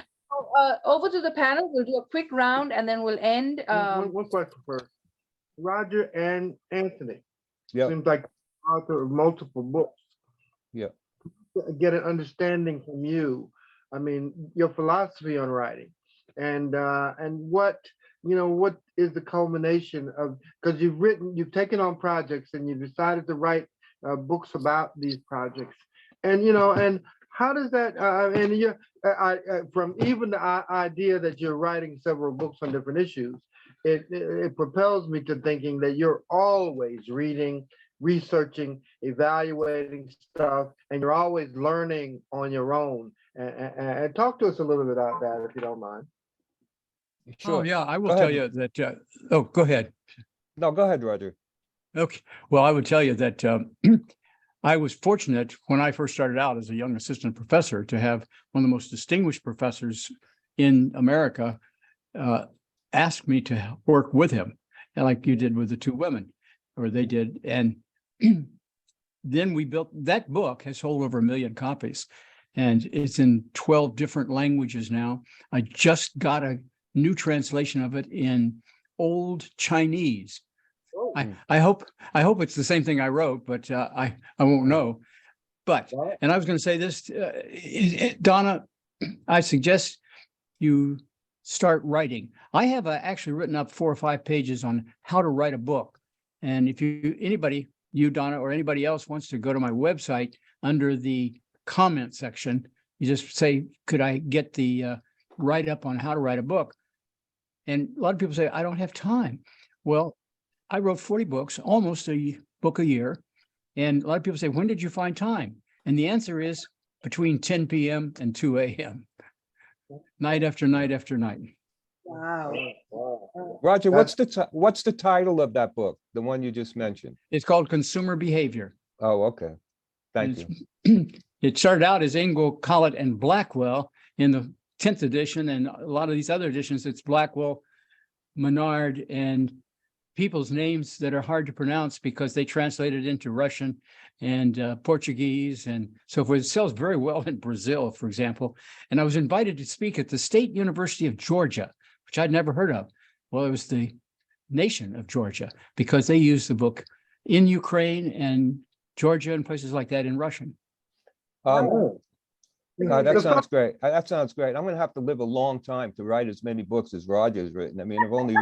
Speaker 2: Over to the panel. We'll do a quick round and then we'll end.
Speaker 5: One question first. Roger and Anthony.
Speaker 8: Yep.
Speaker 5: Seems like author of multiple books.
Speaker 8: Yeah.
Speaker 5: Get an understanding from you. I mean, your philosophy on writing, and what what is the culmination of, because you've taken on projects and you decided to write books about these projects. And, and how does that, and you, from even the idea that you're writing several books on different issues, it propels me to thinking that you're always reading, researching, evaluating stuff, and you're always learning on your own. And talk to us a little bit about that, if you don't mind.
Speaker 4: Oh,
Speaker 8: Sure.
Speaker 4: yeah, I will
Speaker 8: Go
Speaker 4: tell
Speaker 8: ahead.
Speaker 4: you that, oh, go ahead.
Speaker 8: No, go ahead, Roger.
Speaker 4: Okay, well, I would tell you that I was fortunate when I first started out as a young assistant professor to have one of the most distinguished professors in America ask me to work with him, like you did with the two women, or they did. And then we built, that book has sold over 1 million copies, and it's in 12 different languages now. I just got a new translation of it in Old Chinese. I hope it's the same thing I wrote, but I won't know. But, and I was going to say this, Donna, I suggest you start writing. I have actually written up 4 or 5 pages on how to write a book. And if anybody, you, Donna, or anybody else wants to go to my website, under the comment section, you just say, could I get the write up on how to write a book? And a lot of people say, I don't have time. Well, I wrote 40 books, almost a book a year. And a lot of people say, when did you find time? And the answer is between 10 p.m. and 2 a.m. Night after night after night.
Speaker 6: Wow.
Speaker 8: Roger, what's the title of that book? The one you just mentioned?
Speaker 4: It's called Consumer Behavior.
Speaker 8: Oh, okay. Thank
Speaker 4: And
Speaker 8: you.
Speaker 4: It started out as Ingle, Collett, and Blackwell in the 10th edition. And a lot of these other editions, it's Blackwell, Menard, and people's names that are hard to pronounce because they translated into Russian and Portuguese and so forth. It sells very well in Brazil, for example. And I was invited to speak at the State University of Georgia, which I'd never heard of. Well, it was the nation of Georgia because they used the book in Ukraine and Georgia and places like that in Russian.
Speaker 8: That sounds great. That sounds great. I'm going to have to live a long time to write as many books as Roger's written. I mean, I've only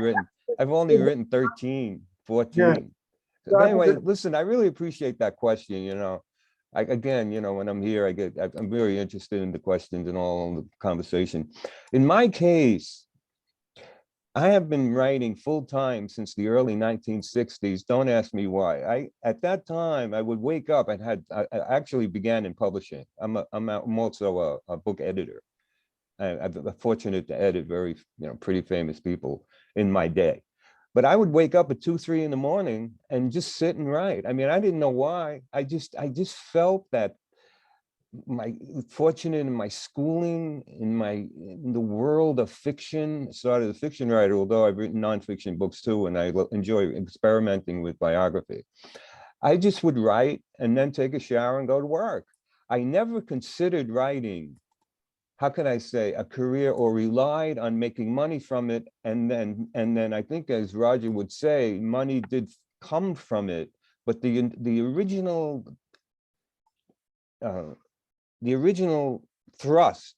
Speaker 8: written 13, 14.
Speaker 5: Yeah.
Speaker 8: But anyway, listen, I really appreciate that question. Again, when I'm here, I'm very interested in the questions and all the conversation. In my case, I have been writing full time since the early 1960s. Don't ask me why. At that time, I would wake up and I actually began in publishing. I'm also a book editor. I'm fortunate to edit very, pretty famous people in my day. But I would wake up at 2, 3 in the morning and just sit and write. I mean, I didn't know why. I just felt that fortunate in my schooling, in the world of fiction. I started as a fiction writer, although I've written nonfiction books too, and I enjoy experimenting with biography. I just would write and then take a shower and go to work. I never considered writing, how can I say, a career, or relied on making money from it. And then I think, as Roger would say, money did come from it, but the original thrust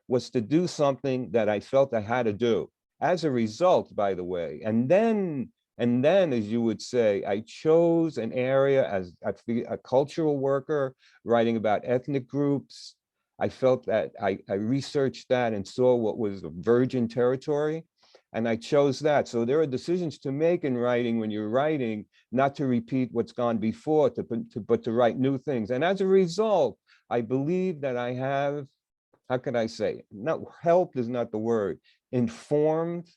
Speaker 8: was to do something that I felt I had to do. As a result, by the way, and then, as you would say, I chose an area as a cultural worker, writing about ethnic groups. I felt that I researched that and saw what was a virgin territory, and I chose that. So there are decisions to make in writing when you're writing, not to repeat what's gone before, but to write new things. And as a result, I believe that I have, how can I say, helped is not the word, informed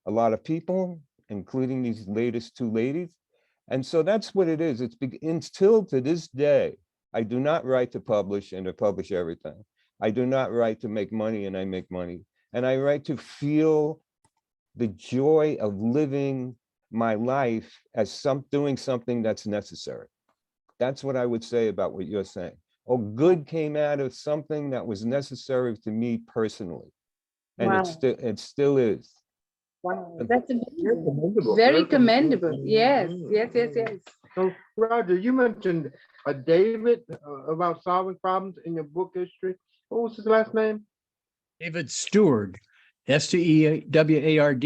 Speaker 8: a lot of people, including these latest 2 ladies. And so that's what it is. It's still to this day, I do not write to publish and to publish everything. I do not write to make money and I make money. And I write to feel the joy of living my life as doing something that's necessary. That's what I would say about what you're saying. Oh, good came out of something that was necessary to me personally. And it still is.
Speaker 2: Wow, that's amazing. Very commendable. Yes, yes, yes, yes.
Speaker 5: So, Roger, you mentioned David about solving problems in your book history. What was his last name?
Speaker 4: David Steward, Steward.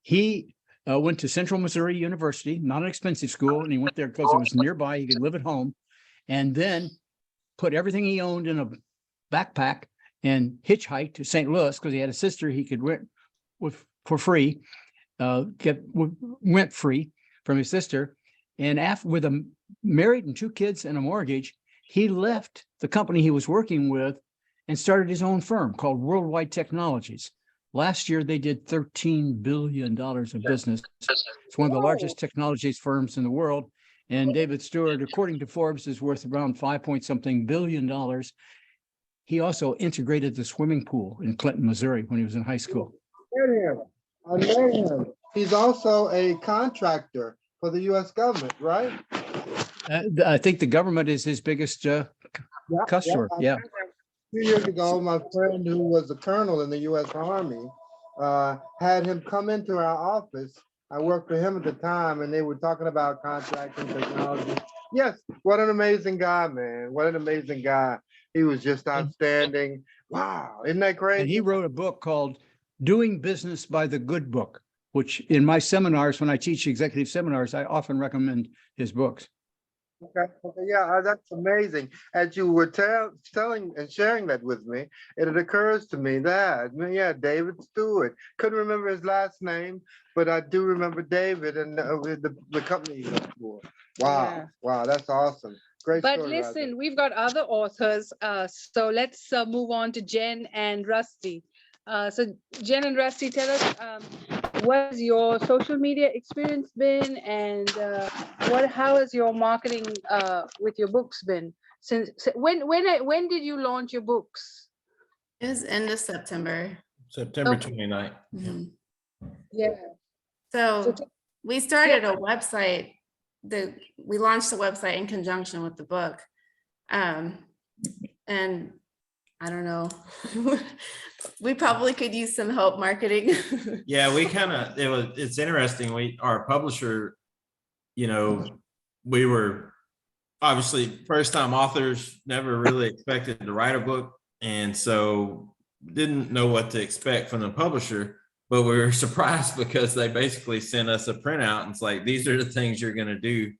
Speaker 4: He went to Central Missouri University, not an expensive school, and he went there because it was nearby. He could live at home, and then put everything he owned in a backpack and hitchhiked to St. Louis because he had a sister he could rent for free, went free from his sister. And after, with a married and 2 kids and a mortgage, he left the company he was working with and started his own firm called Worldwide Technologies. Last year, they did $13 billion of business. It's one of the largest technologies firms in the world. And David Stewart, according to Forbes, is worth around $5-point-something billion. He also integrated the swimming pool in Clinton, Missouri when he was in high school.
Speaker 5: I know him. He's also a contractor for the U.S. government, right?
Speaker 4: I think the government is his biggest customer. Yeah.
Speaker 5: 2 years ago, my friend who was a colonel in the U.S. Army had him come into our office. I worked for him at the time, and they were talking about contracting technology. Yes, what an amazing guy, man. What an amazing guy. He was just outstanding. Wow, isn't that crazy?
Speaker 4: And he wrote a book called Doing Business by the Good Book, which in my seminars, when I teach executive seminars, I often recommend his books.
Speaker 5: Okay, yeah, that's amazing. As you were telling and sharing that with me, it occurs to me that, yeah, David Stewart. Couldn't remember his last name, but I do remember David and the company he worked for. Wow,
Speaker 2: Yeah.
Speaker 5: wow, that's awesome. Great
Speaker 2: But
Speaker 5: story, Roger.
Speaker 2: listen, we've got other authors, so let's move on to Jen and Rusty. So Jen and Rusty, tell us what has your social media experience been, and how has your marketing with your books been? Since when did you launch your books?
Speaker 9: It was end of September.
Speaker 7: September
Speaker 2: Okay.
Speaker 7: 29th.
Speaker 9: Mhm.
Speaker 2: Yeah.
Speaker 9: So
Speaker 2: So-
Speaker 9: we started a website. We launched the website in conjunction with the book. And I don't know, we probably could use some help marketing.
Speaker 7: Yeah, it's interesting. Our publisher, we were obviously first time authors, never really expected to write a book. And so didn't know what to expect from the publisher, but we were surprised because they basically sent us a printout and it's like, these are the things you're going to do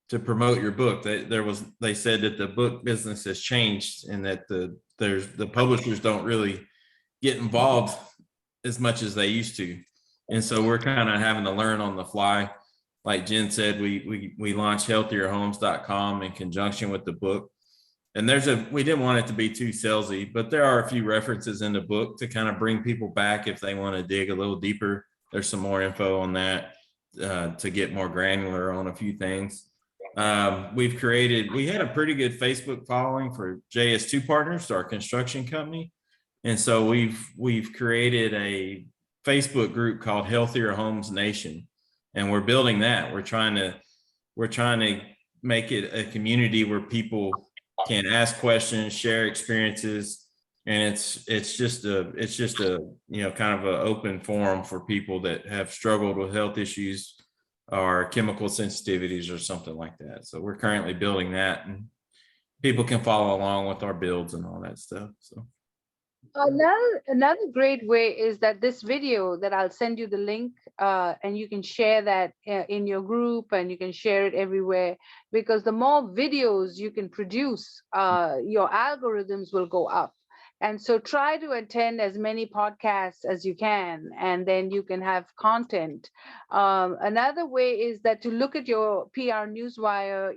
Speaker 7: to promote your book. They said that the book business has changed and that the publishers don't really get involved as much as they used to. And so we're kind of having to learn on the fly. Like Jen said, we launched healthierhomes.com in conjunction with the book. And we didn't want it to be too salesy, but there are a few references in the book to kind of bring people back if they want to dig a little deeper. There's some more info on that to get more granular on a few things. We had a pretty good Facebook following for JS2 Partners, our construction company. And so we've created a Facebook group called Healthier Homes Nation. And we're building that. We're trying to make it a community where people can ask questions, share experiences. And it's just a kind of an open forum for people that have struggled with health issues or chemical sensitivities or something like that. So we're currently building that, and people can follow along with our builds and all that stuff. So
Speaker 2: another great way is that this video that I'll send you the link, and you can share that in your group, and you can share it everywhere, because the more videos you can produce, your algorithms will go up. And so try to attend as many podcasts as you can, and then you can have content. Another way is that to look at your PR Newswire,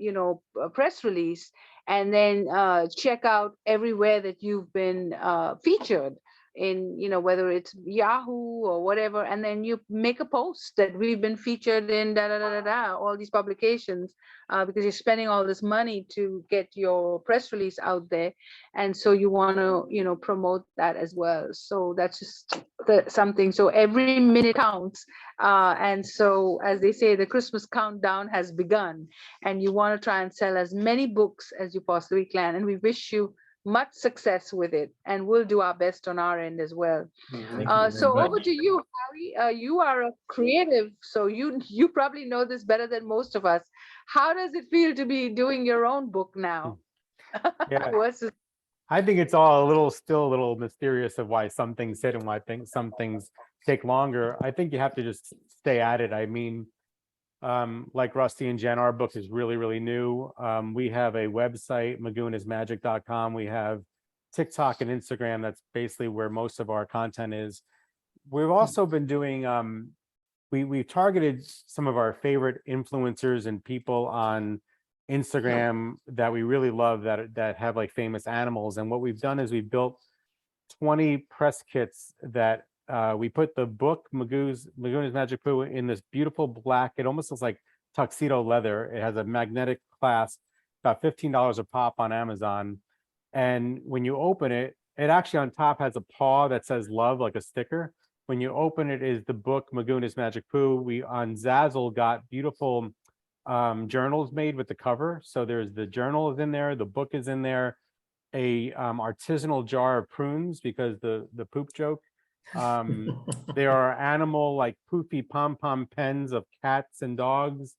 Speaker 2: press release, and then check out everywhere that you've been featured in, whether it's Yahoo or whatever, and then you make a post that we've been featured in all these publications, because you're spending all this money to get your press release out there, and so you want to promote that as well. So that's just something. So every minute counts, and so as they say, the Christmas countdown has begun, and you want to try and sell as many books as you possibly can, and we wish you much success with it, and we'll do our best on our end as well. So over to you, Howie. You are a creative, so you probably know this better than most of us. How does it feel to be doing your own book now?
Speaker 3: Yeah.
Speaker 2: Versus-
Speaker 3: I think it's all still a little mysterious of why some things hit and why some things take longer. I think you have to just stay at it. I mean, like Rusty and Jen, our book is really, really new. We have a website, magooandhismagic.com. We have TikTok and Instagram. That's basically where most of our content is. We've also been doing, we've targeted some of our favorite influencers and people on Instagram that we really love that have like famous animals. And what we've done is we've built 20 press kits that we put the book Magoo and His Magic Poo in this beautiful black, it almost looks like tuxedo leather. It has a magnetic clasp, about $15 a pop on Amazon. And when you open it, it actually on top has a paw that says love, like a sticker. When you open it is the book Magoo and His Magic Poo. We on Zazzle got beautiful journals made with the cover. So there's the journal is in there, the book is in there, a artisanal jar of prunes because the poop joke. There are animal like poofy pom-pom pens of cats and dogs.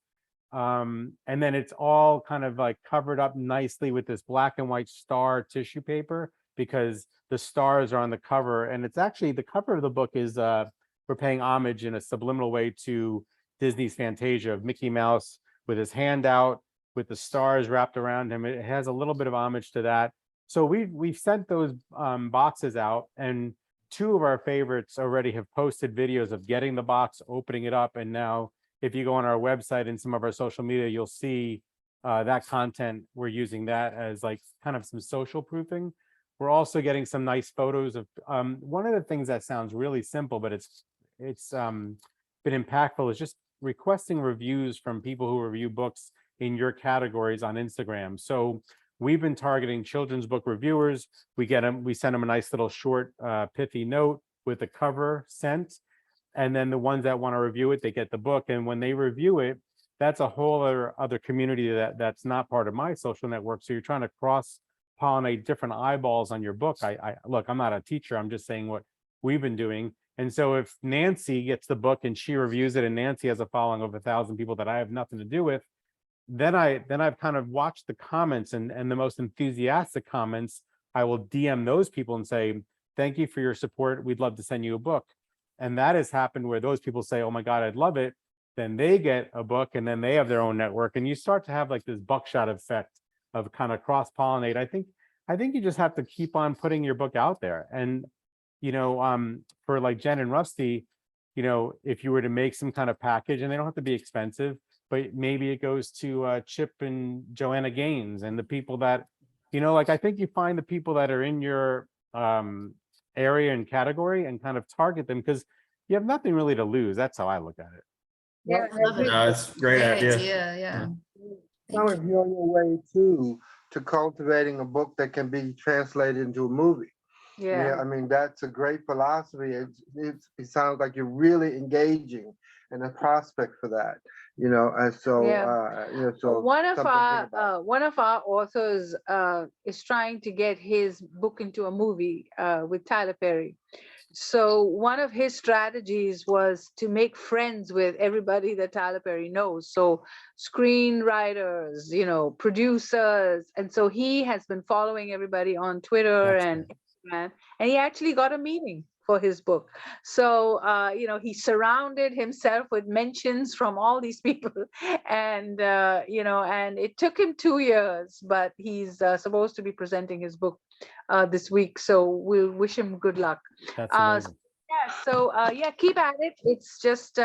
Speaker 3: And then it's all kind of like covered up nicely with this black and white star tissue paper because the stars are on the cover. And it's actually the cover of the book is we're paying homage in a subliminal way to Disney's Fantasia of Mickey Mouse with his hand out with the stars wrapped around him. It has a little bit of homage to that. So we've sent those boxes out, and two of our favorites already have posted videos of getting the box, opening it up, and now if you go on our website and some of our social media, you'll see that content. We're using that as like kind of some social proofing. We're also getting some nice photos of one of the things that sounds really simple, but it's been impactful is just requesting reviews from people who review books in your categories on Instagram. So we've been targeting children's book reviewers. We send them a nice little short pithy note with the cover sent. And then the ones that want to review it, they get the book. And when they review it, that's a whole other community that's not part of my social network. So you're trying to cross-pollinate different eyeballs on your book. Look, I'm not a teacher. I'm just saying what we've been doing. And so if Nancy gets the book and she reviews it, and Nancy has a following of 1,000 people that I have nothing to do with, then I've kind of watched the comments and the most enthusiastic comments. I will DM those people and say, thank you for your support. We'd love to send you a book. And that has happened where those people say, oh my God, I'd love it. Then they get a book and then they have their own network. And you start to have like this buckshot effect of kind of cross-pollinate. I think you just have to keep on putting your book out there. And, you know, for like Jen and Rusty, you know, if you were to make some kind of package, and they don't have to be expensive, but maybe it goes to Chip and Joanna Gaines and the people that, you know, like I think you find the people that are in your area and category and kind of target them because you have nothing really to lose. That's how I look at it.
Speaker 9: Yeah,
Speaker 7: No, it's a great idea.
Speaker 9: yeah.
Speaker 5: Some of you on your way to cultivating a book that can be translated into a movie. Yeah, I mean, that's a great philosophy. It sounds like you're really engaging in a prospect for that, you know, and so, you know, so
Speaker 10: one of
Speaker 5: something to think about.
Speaker 10: our authors is trying to get his book into a movie with Tyler Perry. So one of his strategies was to make friends with everybody that Tyler Perry knows. So screenwriters, you know, producers. And so he has been following everybody on Twitter and Instagram, and he actually got a meeting for his book. So, you know, he surrounded himself with mentions from all these people. And, you know, and it took him 2 years, but he's supposed to be presenting his book this week. So we'll wish him good luck.
Speaker 3: That's amazing.
Speaker 10: Yeah, so yeah, keep at it. It's just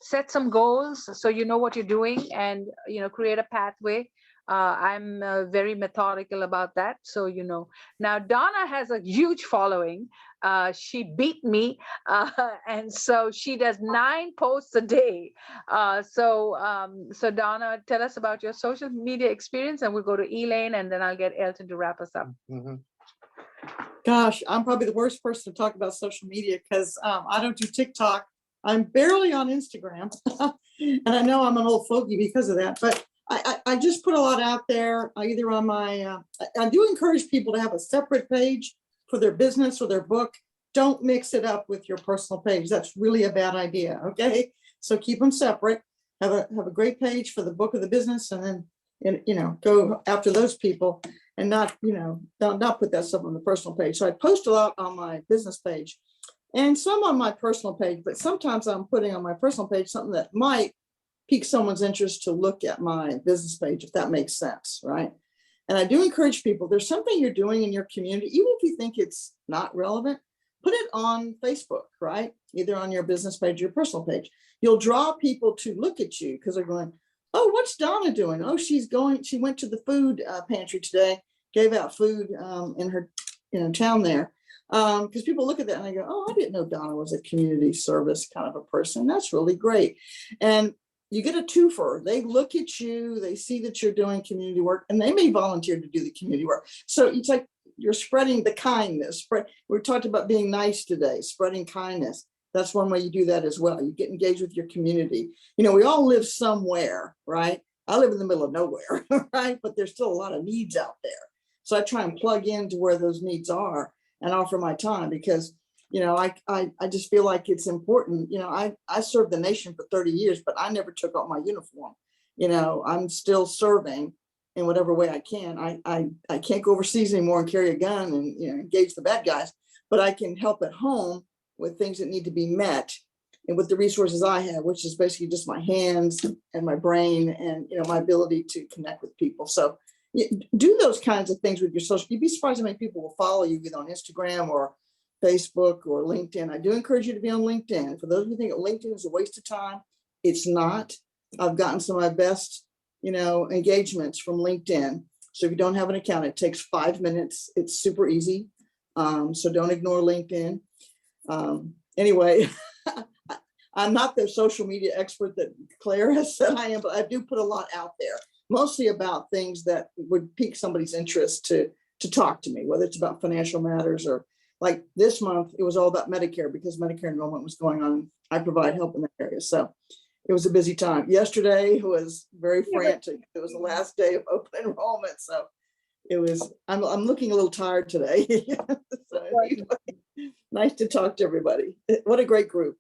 Speaker 10: set some goals so you know what you're doing, and, you know, create a pathway. I'm very methodical about that. So, you know, now Donna has a huge following. She beat me. And so she does 9 posts a day. So Donna, tell us about your social media experience, and we'll go to Elaine, and then I'll get Elton to wrap us up.
Speaker 5: Mm-hmm.
Speaker 6: Gosh, I'm probably the worst person to talk about social media because I don't do TikTok. I'm barely on Instagram. And I know I'm an old fogey because of that, but I just put a lot out there, either on my, I do encourage people to have a separate page for their business or their book. Don't mix it up with your personal page. That's really a bad idea, okay? So keep them separate. Have a great page for the book or the business, and then, you know, go after those people and not, you know, not put that stuff on the personal page. So I post a lot on my business page. and some on my personal page, but sometimes I'm putting on my personal page something that might pique someone's interest to look at my business page, if that makes sense, right? And I do encourage people, there's something you're doing in your community, even if you think it's not relevant, put it on Facebook, right? Either on your business page or your personal page. You'll draw people to look at you because they're going, oh, what's Donna doing? Oh, she went to the food pantry today, gave out food in her town there. Because people look at that and they go, oh, I didn't know Donna was a community service kind of a person. That's really great. And you get a twofer. They look at you, they see that you're doing community work, and they may volunteer to do the community work. So it's like you're spreading the kindness. We talked about being nice today, spreading kindness. That's one way you do that as well. You get engaged with your community. You know, we all live somewhere, right? I live in the middle of nowhere, right? But there's still a lot of needs out there. So I try and plug into where those needs are and offer my time because, you know, I just feel like it's important. You know, I served the nation for 30 years, but I never took off my uniform. You know, I'm still serving in whatever way I can. I can't go overseas anymore and carry a gun and, you know, engage the bad guys, but I can help at home with things that need to be met and with the resources I have, which is basically just my hands and my brain and, you know, my ability to connect with people. So do those kinds of things with your social. You'd be surprised how many people will follow you either on Instagram or Facebook or LinkedIn. I do encourage you to be on LinkedIn. For those of you who think LinkedIn is a waste of time, it's not. I've gotten some of my best, you know, engagements from LinkedIn. So if you don't have an account, it takes 5 minutes. It's super easy. So don't ignore LinkedIn. Anyway, I'm not the social media expert that Claire has said I am, but I do put a lot out there, mostly about things that would pique somebody's interest to talk to me, whether it's about financial matters or like this month, it was all about Medicare because Medicare enrollment was going on. I provide help in that area. So it was a busy time. Yesterday was very frantic. It was the last day of open enrollment. So it was, I'm looking a little tired today. So anyway, nice to talk to everybody. What a great group.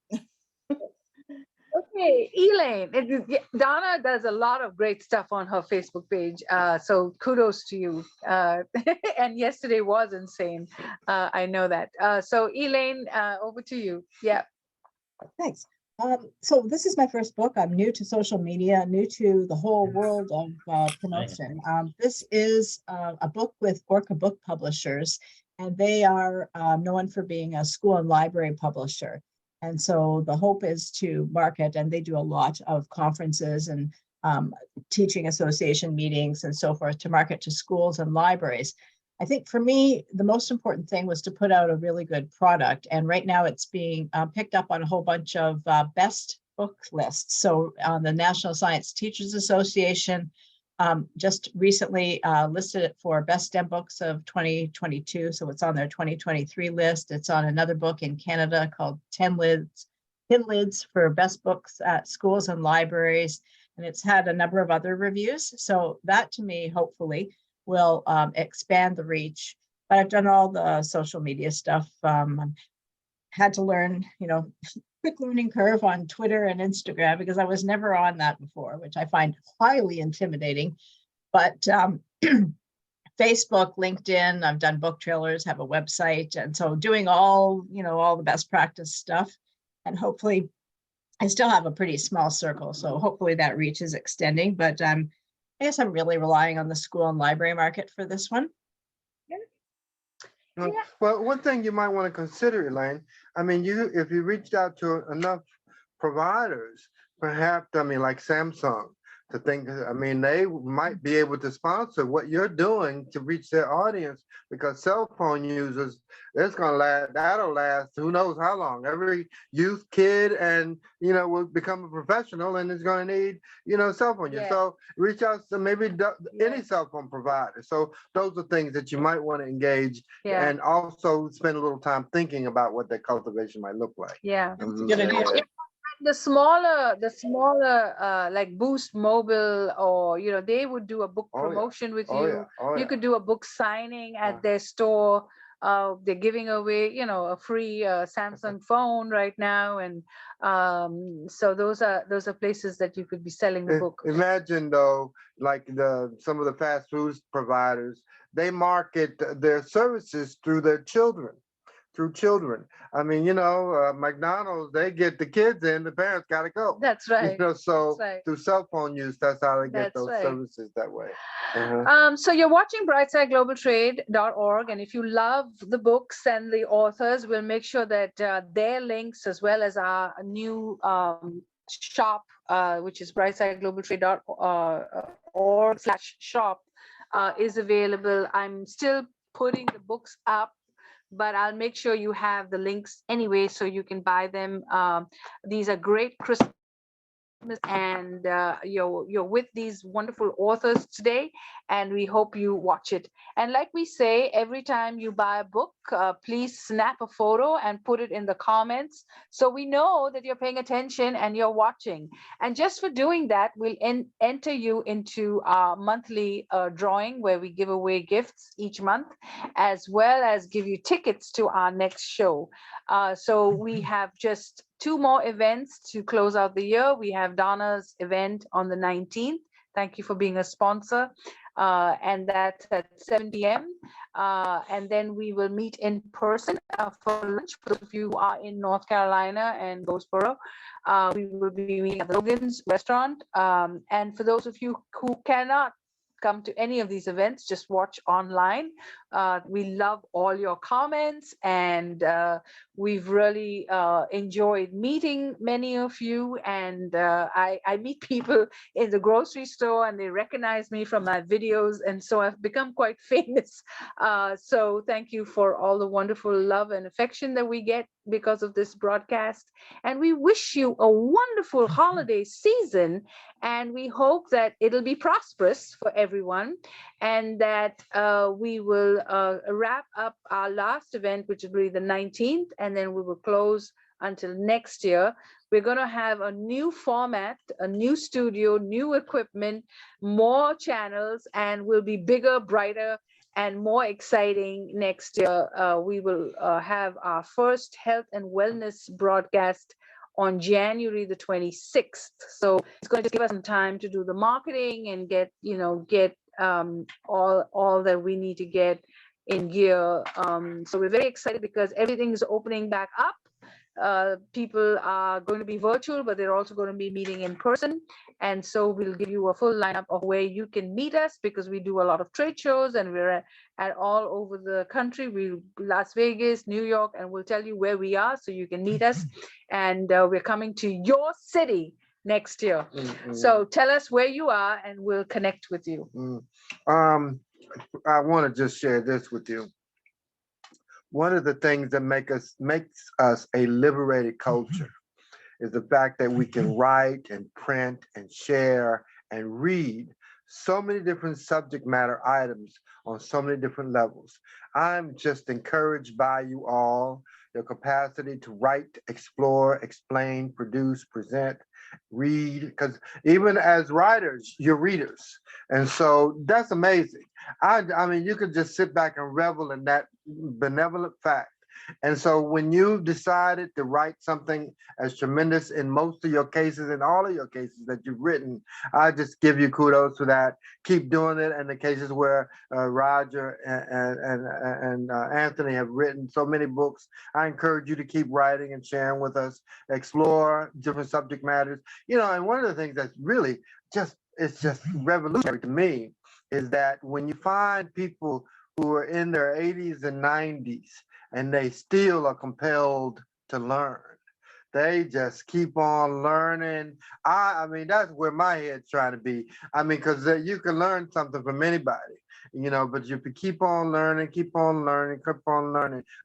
Speaker 10: Okay, Elaine, Donna does a lot of great stuff on her Facebook page. So kudos to you. And yesterday was insane. I know that. So Elaine, over to you. Yeah.
Speaker 1: Thanks. So this is my first book. I'm new to social media, new to the whole world of promotion. This is a book with Orca Book Publishers, and they are known for being a school and library publisher. And so the hope is to market, and they do a lot of conferences and teaching association meetings and so forth to market to schools and libraries. I think for me, the most important thing was to put out a really good product. And right now it's being picked up on a whole bunch of best book lists. So the National Science Teachers Association just recently listed it for best STEM books of 2022. So it's on their 2023 list. It's on another book in Canada called 10 Lids for best books at schools and libraries. And it's had a number of other reviews. So that to me, hopefully, will expand the reach. But I've done all the social media stuff. Had to learn, you know, quick learning curve on Twitter and Instagram because I was never on that before, which I find highly intimidating. But Facebook, LinkedIn, I've done book trailers, have a website. And so doing all, you know, all the best practice stuff. And hopefully I still have a pretty small circle. So hopefully that reach is extending, but I guess I'm really relying on the school and library market for this one.
Speaker 5: Well, one thing you might want to consider, Elaine, I mean, if you reached out to enough providers, perhaps, I mean, like Samsung, to think, I mean, they might be able to sponsor what you're doing to reach their audience because cell phone users, it's going to last, that'll last who knows how long. Every youth kid and, you know, will become a professional and is going to need, you know, cell phone use. So reach out to maybe any cell phone provider. So those are things that you might want to engage and also spend a little time thinking about what that cultivation might look like.
Speaker 10: Yeah. The smaller like Boost Mobile, or you know, they would do a book promotion with you. You could do a book signing at their store. They're giving away, you know, a free Samsung phone right now, and so those are places that you could be selling the book.
Speaker 5: Imagine though, like some of the fast food providers, they market their services through their children. through children. I mean, McDonald's, they get the kids in, the parents got to go.
Speaker 10: That's right.
Speaker 5: So
Speaker 10: That's right.
Speaker 5: through cell phone use, that's how they get
Speaker 10: That's
Speaker 5: those
Speaker 10: right.
Speaker 5: services that way. Uh-huh.
Speaker 10: So you're watching brightsideglobaltrade.org, and if you love the books and the authors, we'll make sure that their links, as well as our new shop, which is brightsideglobaltrade.org/shop, is available. I'm still putting the books up, but I'll make sure you have the links anyway, so you can buy them. These are great Christmas, and you're with these wonderful authors today, and we hope you watch it. And like we say, every time you buy a book, please snap a photo and put it in the comments, so we know that you're paying attention and you're watching. And just for doing that, we'll enter you into our monthly drawing, where we give away gifts each month, as well as give you tickets to our next show. So we have just 2 more events to close out the year. We have Donna's event on the 19th. Thank you for being a sponsor. And that's at 7 p.m. And then we will meet in person for lunch. For those of you who are in North Carolina and Goldsboro, we will be meeting at the Logan's restaurant. And for those of you who cannot come to any of these events, just watch online. We love all your comments, and we've really enjoyed meeting many of you. And I meet people in the grocery store, and they recognize me from my videos, and so I've become quite famous. So thank you for all the wonderful love and affection that we get because of this broadcast. And we wish you a wonderful holiday season, and we hope that it'll be prosperous for everyone, and that we will wrap up our last event, which will be the 19th, and then we will close until next year. We're going to have a new format, a new studio, new equipment, more channels, and we'll be bigger, brighter, and more exciting next year. We will have our first health and wellness broadcast on January the 26th. So it's going to give us some time to do the marketing and get all that we need to get in gear. So we're very excited because everything is opening back up. People are going to be virtual, but they're also going to be meeting in person. And so we'll give you a full lineup of where you can meet us, because we do a lot of trade shows, and we're at all over the country. We Las Vegas, New York, and we'll tell you where we are so you can meet us. And we're coming to your city next year. So tell us where you are, and we'll connect with you.
Speaker 5: I want to just share this with you. One of the things that makes us a liberated culture is the fact that we can write and print and share and read so many different subject matter items on so many different levels. I'm just encouraged by you all, your capacity to write, explore, explain, produce, present, read, because even as writers, you're readers. And so that's amazing. I mean, you could just sit back and revel in that benevolent fact. And so when you decided to write something as tremendous in most of your cases, in all of your cases that you've written, I just give you kudos for that. Keep doing it. And the cases where Roger and Anthony have written so many books, I encourage you to keep writing and sharing with us, explore different subject matters. And one of the things that's really it's just revolutionary to me is that when you find people who are in their 80s and 90s, and they still are compelled to learn. They just keep on learning. I mean, that's where my head's trying to be. I mean, because you can learn something from anybody, but you keep on learning,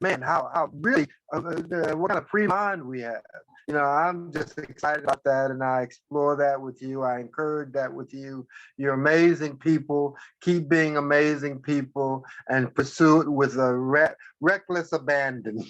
Speaker 5: man, how really, what kind of free mind we have. I'm just excited about that, and I explore that with you. I encourage that with you. You're amazing people. Keep being amazing people, and pursue it with a reckless abandon.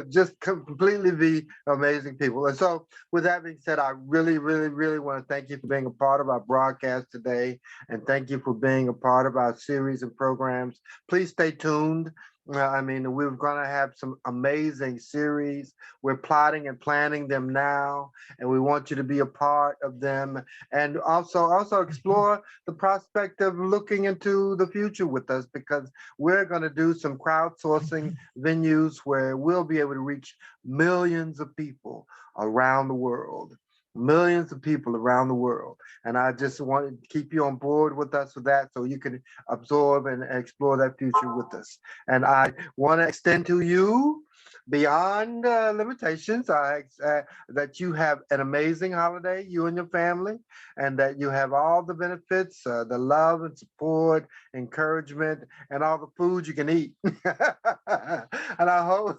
Speaker 5: Just completely be amazing people. And so with that being said, I really, really, really want to thank you for being a part of our broadcast today, and thank you for being a part of our series and programs. Please stay tuned. I mean, we're going to have some amazing series. We're plotting and planning them now, and we want you to be a part of them. And also explore the prospect of looking into the future with us, because we're going to do some crowdsourcing venues where we'll be able to reach millions of people around the world. Millions of people around the world. And I just want to keep you on board with us with that, so you can absorb and explore that future with us. And I want to extend to you, beyond limitations, that you have an amazing holiday, you and your family, and that you have all the benefits, the love and support, encouragement, and all the food you can eat. And I hope.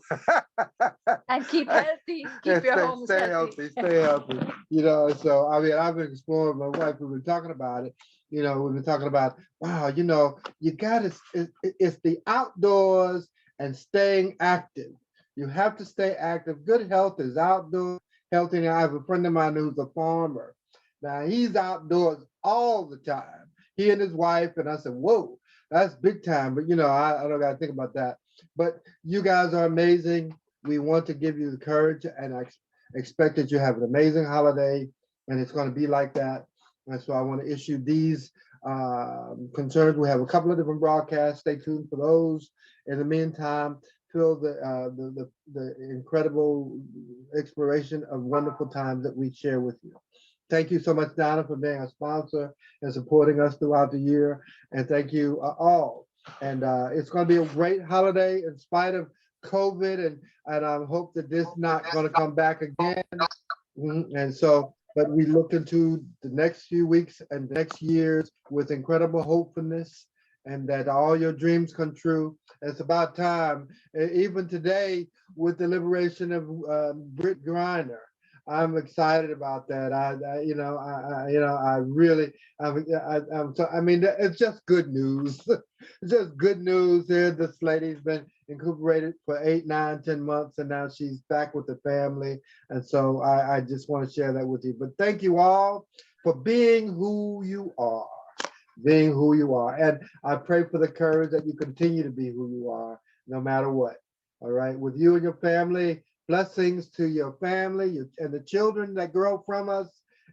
Speaker 10: And keep healthy, keep your homes
Speaker 5: Stay
Speaker 10: healthy.
Speaker 5: stay healthy. You know, so I mean, I've been exploring with my wife. We've been talking about it. You know, we've been talking about, wow, you know, you got to, it's the outdoors and staying active. You have to stay active. Good health is outdoors. Healthy. And I have a friend of mine who's a farmer. Now he's outdoors all the time. He and his wife. And I said, whoa, that's big time. But you know, I don't got to think about that. But you guys are amazing. We want to give you the courage, and I expect that you have an amazing holiday, and it's going to be like that. And so I want to issue these concerns. We have a couple of different broadcasts. Stay tuned for those. In the meantime, feel the incredible exploration of wonderful times that we share with you. Thank you so much, Donna, for being a sponsor and supporting us throughout the year. And thank you all. And it's going to be a great holiday in spite of COVID, and I hope that this not going to come back again. And so, but we look into the next few weeks and next years with incredible hopefulness, and that all your dreams come true. It's about time. Even today, with the liberation of Britt Griner, I'm excited about that. I mean, it's just good news. It's just good news here. This lady's been incorporated for 8, 9, 10 months, and now she's back with the family. And so I just want to share that with you. But thank you all for being who you are, being who you are. And I pray for the courage that you continue to be who you are, no matter what. All right, with you and your family. Blessings to your family and the children that grow from us.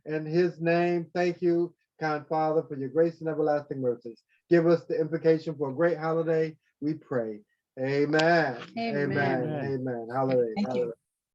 Speaker 5: In his name, thank you, kind Father, for your grace and everlasting mercies. Give us the invocation for a great holiday, we pray. Amen.
Speaker 10: Amen.
Speaker 5: Amen. Amen. Hallelujah.
Speaker 1: Thank you.
Speaker 5: Hallelujah.